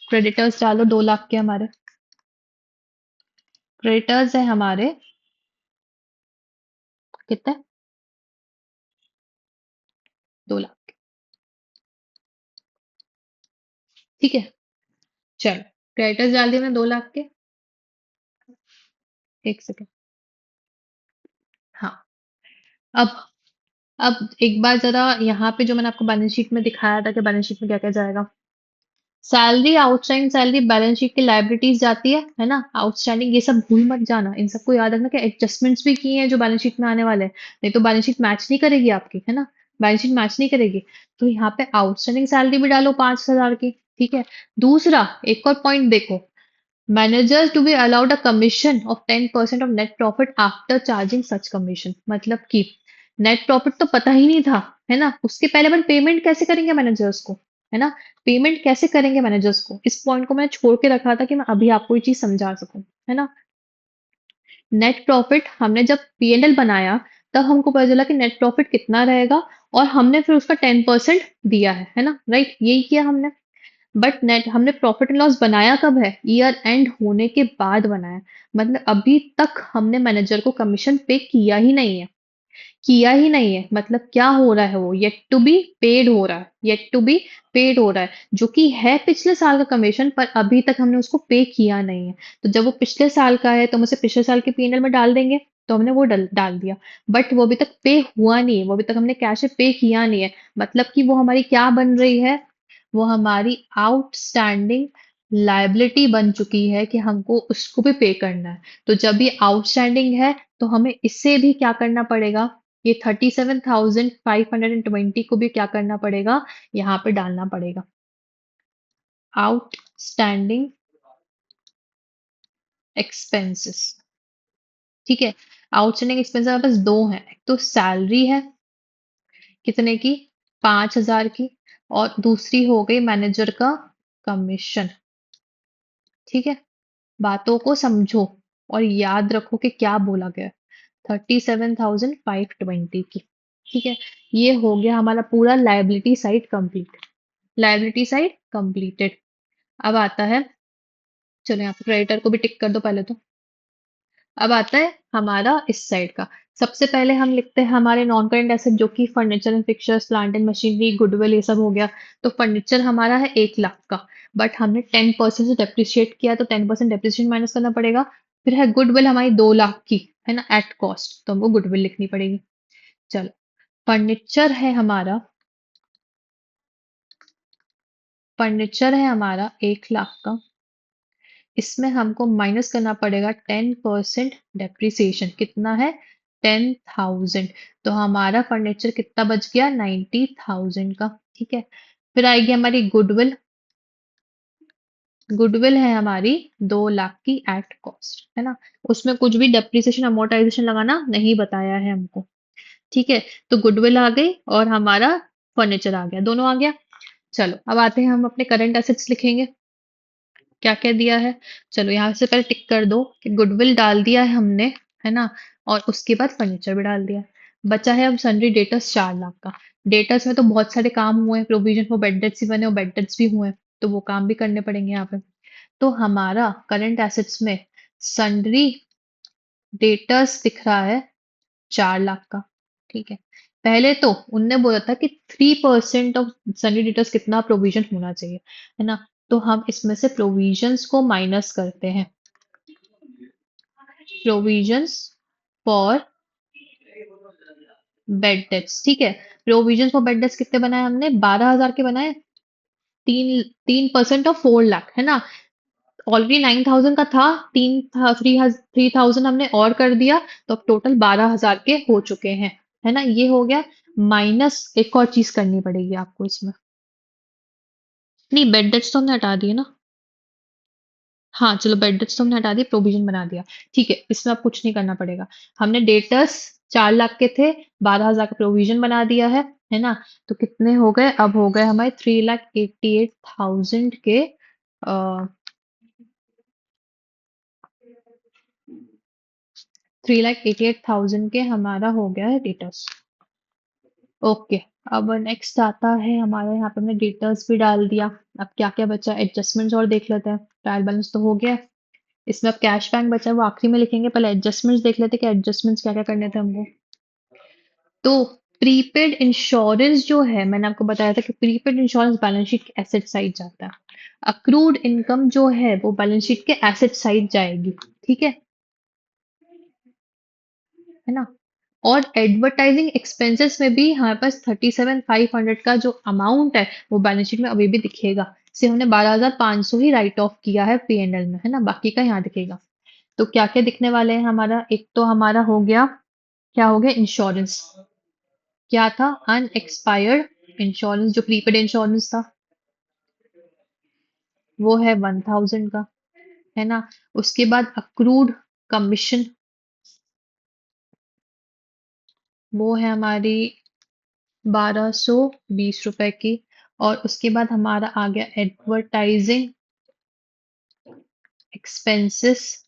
क्रेडिटर्स डालो 2 लाख के हमारे, क्रेडिटर्स है हमारे कितने, 2 लाख, ठीक है। चलो क्रेडिटर्स डाल दिए मैंने 2 लाख के, एक सेकेंड। हाँ, अब एक बार जरा यहाँ पे जो मैंने आपको बैलेंस शीट में दिखाया था कि बैलेंस शीट में क्या क्या जाएगा। Salary, outstanding salary balance sheet की लाइबिलिटीज जाती है ना। आउटस्टैंडिंग ये सब भूल मत जाना, इन सबको याद रखना कि एडजस्टमेंट्स भी किए हैं जो बैलेंस शीट में आने वाले हैं, नहीं तो बैलेंस शीट मैच नहीं करेगी आपकी, है ना। बैलेंस शीट मैच नहीं करेगी। तो यहाँ पे आउटस्टैंडिंग सैलरी भी डालो 5,000 की, ठीक है। दूसरा एक और पॉइंट देखो, managers to be allowed a commission of 10% of net profit after charging such commission. मतलब कि नेट प्रॉफिट तो पता ही नहीं था, है ना, उसके पहले अपन पेमेंट कैसे करेंगे मैनेजर्स को, है ना। पेमेंट कैसे करेंगे मैनेजर्स को, इस पॉइंट को मैं छोड़ के रखा था कि मैं अभी आपको ये चीज समझा सकूं, है ना। नेट प्रॉफिट हमने जब पीएनएल बनाया तब हमको पता चला कि नेट प्रॉफिट कितना रहेगा, और हमने फिर उसका 10% दिया है ना, राइट, यही किया हमने। बट नेट हमने प्रॉफिट एंड लॉस बनाया कब है, ईयर एंड होने के बाद बनाया। मतलब अभी तक हमने मैनेजर को कमीशन पे किया ही नहीं है, किया ही नहीं है। मतलब क्या हो रहा है, वो येट टू बी पेड हो रहा है, येट टू बी पेड हो रहा है, जो कि है पिछले साल का कमीशन, पर अभी तक हमने उसको पे किया नहीं है। तो जब वो पिछले साल का है तो हम उसे पिछले साल के पीएनएल में डाल देंगे, तो हमने वो डाल दिया। बट वो अभी तक पे हुआ नहीं है, वो अभी तक हमने कैश पे किया नहीं है। मतलब कि वो हमारी क्या बन रही है, वो हमारी आउटस्टैंडिंग लायबिलिटी बन चुकी है कि हमको उसको भी पे करना है। तो जब ये आउटस्टैंडिंग है तो हमें इससे भी क्या करना पड़ेगा, ये 37,520 को भी क्या करना पड़ेगा, यहाँ पे डालना पड़ेगा। आउटस्टैंडिंग एक्सपेंसेस, ठीक है। आउटस्टैंडिंग एक्सपेंसेस हमारे पास दो हैं, एक तो सैलरी है कितने की, 5,000 की, और दूसरी हो गई मैनेजर का कमीशन, ठीक है। बातों को समझो और याद रखो कि क्या बोला गया, 37,520 की, ठीक है। ये हो गया हमारा पूरा liability side complete, liability side completed. अब आता है, चलो यहाँ पे क्रेडिटर को भी टिक कर दो पहले तो। अब आता है हमारा इस साइड का। सबसे पहले हम लिखते हैं हमारे नॉन करेंट एसेट, जो कि furniture and fixtures, plant and machinery, goodwill, ये सब हो गया। तो फर्नीचर हमारा है 1 लाख का, बट हमने 10% से डेप्रिशिएट किया, तो 10% डेप्रिशिएशन माइनस करना पड़ेगा। फिर है गुडविल हमारी 2 लाख की, है ना, एट कॉस्ट, तो हमको गुडविल लिखनी पड़ेगी। चलो, फर्नीचर है हमारा, फर्नीचर है हमारा 1 लाख का, इसमें हमको माइनस करना पड़ेगा 10% डेप्रिसिएशन, कितना है, 10,000। तो हमारा फर्नीचर कितना बच गया, 90,000 का, ठीक है। फिर आएगी हमारी गुडविल, गुडविल है हमारी 2 लाख की एट कॉस्ट, है ना। उसमें कुछ भी डेप्रिसिएशन अमोर्टाइजेशन लगाना नहीं बताया है हमको, ठीक है। तो गुडविल आ गई और हमारा फर्नीचर आ गया, दोनों आ गया। चलो अब आते हैं, हम अपने करंट एसेट्स लिखेंगे, क्या क्या दिया है। चलो यहाँ से पहले टिक कर दो कि गुडविल डाल दिया है हमने, है ना, और उसके बाद फर्नीचर भी डाल दिया। बचा है अब सन्ड्री डेटर्स 4 लाख का। डेटर्स में तो बहुत सारे काम हुए हैं, प्रोविजन फॉर बेड डेट्स भी बने और बेड डेट्स भी हुए हैं, तो वो काम भी करने पड़ेंगे यहाँ पे। तो हमारा करंट एसेट्स में सन्ड्री डेटर्स दिख रहा है 4 लाख का, ठीक है। पहले तो उनने बोला था कि 3% ऑफ सन्ड्री डेटर्स कितना प्रोविजन होना चाहिए, है ना। तो हम इसमें से प्रोविजंस को माइनस करते हैं, प्रोविजंस फॉर बेड डेट्स, ठीक है। प्रोविजंस फॉर बेड डेट्स कितने बनाए हमने, 12,000 के बनाए, 3% ऑफ 4 लाख, है ना। ऑलरेडी 9,000 का था, 3,000 हमने और कर दिया, तो अब टोटल 12,000 के हो चुके हैं, है ना। ये हो गया माइनस, एक और चीज करनी पड़ेगी आपको इसमें, नहीं बेड डेट्स तो हमने हटा दिए ना। हाँ चलो, बेड डेट्स तो हमने हटा दिए, प्रोविजन बना दिया, ठीक है। इसमें अब कुछ नहीं करना पड़ेगा। हमने डेटर्स 4 लाख के थे, 12,000 का प्रोविजन बना दिया है ना। तो कितने हो गए, अब हो गए हमारे 3,88,000 के, 3,88,000 के हमारा हो गया है डेटर्स। ओके, अब नेक्स्ट आता है हमारा, यहाँ पे हमने डेटर्स भी डाल दिया। अब क्या क्या बचा, एडजस्टमेंट्स और देख लेते हैं। ट्रायल बैलेंस तो हो गया है। इसमें अब कैश बैंक बचा है, वो आखिरी में लिखेंगे। पहले एडजस्टमेंट्स देख लेते हैं कि एडजस्टमेंट्स क्या क्या करने थे हमको। तो प्रीपेड इंश्योरेंस जो है, मैंने आपको बताया था कि प्रीपेड इंश्योरेंस बैलेंस शीट के एसेट साइड जाता है। अक्रूड इनकम जो है वो बैलेंस शीट के एसेट साइड जाएगी। ठीक है ना। और एडवर्टाइजिंग एक्सपेंसेस में भी हमारे पास 37,500 का जो अमाउंट है वो बैलेंस शीट में अभी भी दिखेगा। से हमने 12,500 ही राइट ऑफ किया है P&L में, है ना, बाकी का यहाँ दिखेगा। तो क्या क्या दिखने वाले हैं हमारा, एक तो हमारा हो गया, क्या हो गया, इंश्योरेंस। क्या था, अनएक्सपायर्ड इंश्योरेंस, जो प्रीपेड इंश्योरेंस था वो है 1,000 का, है ना। उसके बाद अक्रूड कमीशन, वो है हमारी 1,220 रुपए की। और उसके बाद हमारा आ गया एडवर्टाइजिंग एक्सपेंसेस।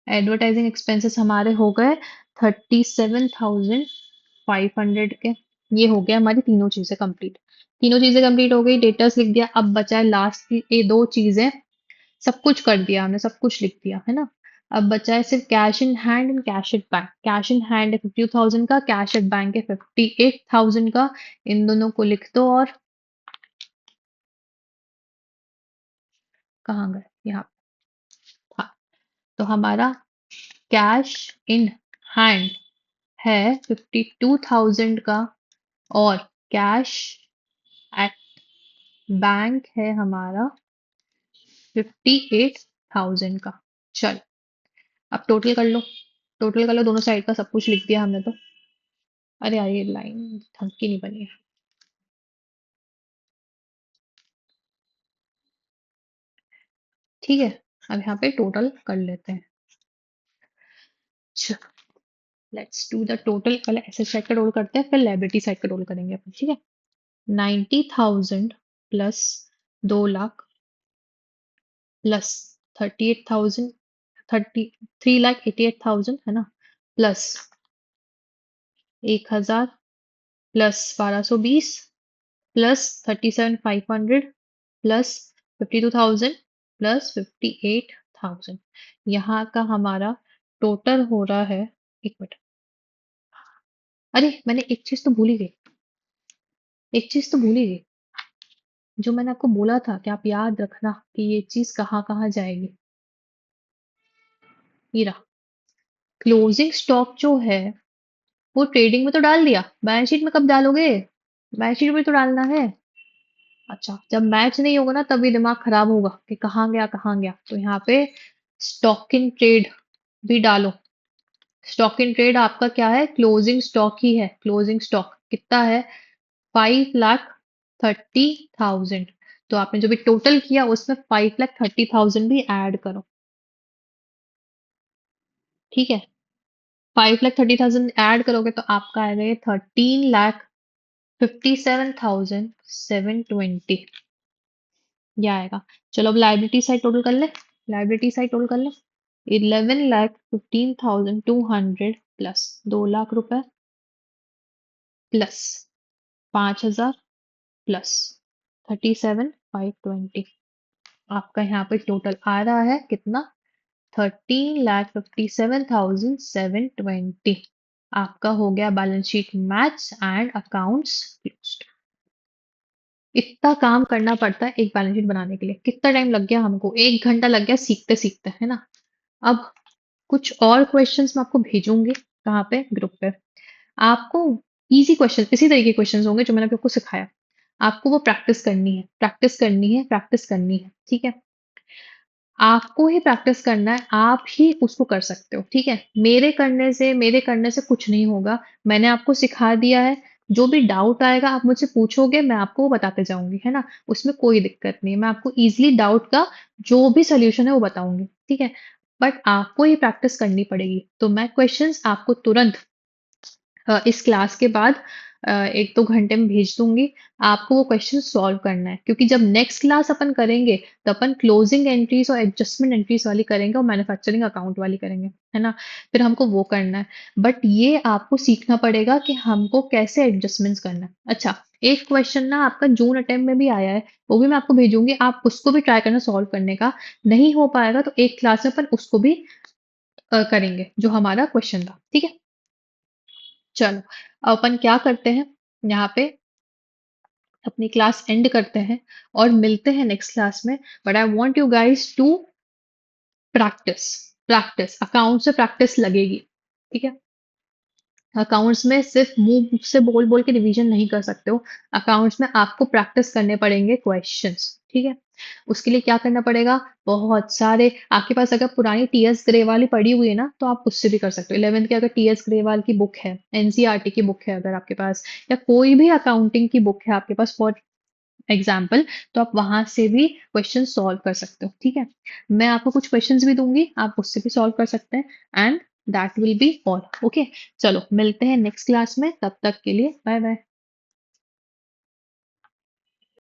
एडवर्टाइजिंग एक्सपेंसेस हमारे हो गए 37,500 के। ये हो गया हमारी तीनों चीजें कंप्लीट। तीनों चीजें कंप्लीट हो गई, डेटर्स लिख दिया। अब बचा है लास्ट की ये दो चीजें। सब कुछ कर दिया हमने, सब कुछ लिख दिया, है ना। अब बचा है सिर्फ cash in hand and cash at bank. Cash in hand है 50,000 का, कैश एट बैंक है 58,000 का। इन दोनों को लिख दो। और कहाँ गए, यहाँ। हाँ, तो हमारा कैश इन हैंड है 52,000 का, और कैश एट बैंक है हमारा 58,000 का। चल, अब टोटल कर लो। टोटल कर लो, दोनों साइड का सब कुछ लिख दिया हमने तो। अरे यार, ये लाइन ढंग की नहीं बनी है। ठीक है, अब यहाँ पे टोटल कर लेते हैं। Let's do the total. पहले एसेट साइड का टोटल करते हैं, फिर लायबिलिटी साइड का टोटल करेंगे अपन, ठीक है। 90,000 प्लस 2 लाख प्लस 38,000, 3,88,000, है ना, plus 1,000 plus 1,220 plus 37,500 plus 52,000 plus 58,000। यहाँ का हमारा टोटल हो रहा है, एक मिनट, अरे मैंने एक चीज तो भूल ही गई। एक चीज तो भूल ही गई, जो मैंने आपको बोला था कि आप याद रखना कि ये चीज कहाँ कहाँ जाएगी। ये रहा, क्लोजिंग स्टॉक जो है वो ट्रेडिंग में तो डाल दिया, बैलेंस शीट में कब डालोगे, बैलेंस शीट में तो डालना है। अच्छा, जब मैच नहीं होगा ना तभी दिमाग खराब होगा कि कहाँ गया कहाँ गया। तो यहाँ पे स्टॉक इन ट्रेड भी डालो। स्टॉक इन ट्रेड आपका क्या है, क्लोजिंग स्टॉक ही है। क्लोजिंग स्टॉक कितना है, 5,30,000। तो आपने जो भी टोटल किया उसमें 5,30,000 भी ऐड करो। ठीक है, 5,30,000 ऐड करोगे तो आपका आएगा ये 13,57,720, ये आएगा। चलो अब लाइबिलिटी साइड टोटल कर ले। लाइबिलिटी साइड टोटल कर ले, 11,15,200 प्लस 2 लाख रुपए प्लस 5,000 प्लस 37,520। आपका यहाँ पे टोटल आ रहा है कितना, 13,57,720। आपका हो गया balance sheet match and accounts closed. इतना काम करना पड़ता है एक बैलेंस शीट बनाने के लिए। कितना टाइम लग गया हमको, 1 घंटा लग गया सीखते सीखते, है ना। अब कुछ और क्वेश्चंस मैं आपको भेजूंगी, कहाँ पे, ग्रुप पे। आपको इजी क्वेश्चन, इसी तरह के क्वेश्चंस होंगे जो मैंने आपको सिखाया। आपको वो प्रैक्टिस करनी है, प्रैक्टिस करनी है, प्रैक्टिस करनी है, ठीक है। आपको ही प्रैक्टिस करना है, आप ही उसको कर सकते हो, ठीक है। मेरे करने से कुछ नहीं होगा। मैंने आपको सिखा दिया है। जो भी डाउट आएगा आप मुझसे पूछोगे, मैं आपको वो बताते जाऊंगी, है ना। उसमें कोई दिक्कत नहीं, मैं आपको इजीली डाउट का जो भी सोल्यूशन है वो बताऊंगी, ठीक है। बट आपको ही प्रैक्टिस करनी पड़ेगी। तो मैं क्वेश्चंस आपको तुरंत इस क्लास के बाद एक दो घंटे में भेज दूंगी। आपको वो क्वेश्चन सॉल्व करना है, क्योंकि जब नेक्स्ट क्लास अपन करेंगे तो अपन क्लोजिंग एंट्रीज और एडजस्टमेंट एंट्रीज वाली करेंगे और मैन्युफैक्चरिंग अकाउंट वाली करेंगे, है ना। फिर हमको वो करना है, बट ये आपको सीखना पड़ेगा कि हमको कैसे एडजस्टमेंट्स करना है। अच्छा, एक क्वेश्चन ना आपका जून अटेम्प्ट में भी आया है, वो भी मैं आपको भेजूंगी, आप उसको भी ट्राई करना सॉल्व करने का। नहीं हो पाएगा तो एक क्लास में अपन उसको भी करेंगे, जो हमारा क्वेश्चन था, ठीक है। चलो, अब अपन क्या करते हैं, यहाँ पे अपनी क्लास एंड करते हैं और मिलते हैं नेक्स्ट क्लास में। But I want you guys to practice, practice account से प्रैक्टिस लगेगी, ठीक है। अकाउंट्स में सिर्फ मुंह से बोल बोल के रिवीजन नहीं कर सकते हो। अकाउंट्स में आपको प्रैक्टिस करने पड़ेंगे क्वेश्चंस, ठीक है। उसके लिए क्या करना पड़ेगा, बहुत सारे आपके पास अगर पुरानी टीएस ग्रेवाल पड़ी हुई है ना, तो आप उससे भी कर सकते हो। 11th के अगर टीएस ग्रेवाल की बुक है, एनसीईआरटी की बुक है अगर आपके पास, या कोई भी अकाउंटिंग की बुक है आपके पास फॉर एग्जाम्पल, तो आप वहां से भी क्वेश्चन सॉल्व कर सकते हो, ठीक है। मैं आपको कुछ क्वेश्चंस भी दूंगी, आप उससे भी सॉल्व कर सकते हैं, and that will be all, okay. चलो, मिलते हैं नेक्स्ट क्लास में, तब तक के लिए बाय बाय।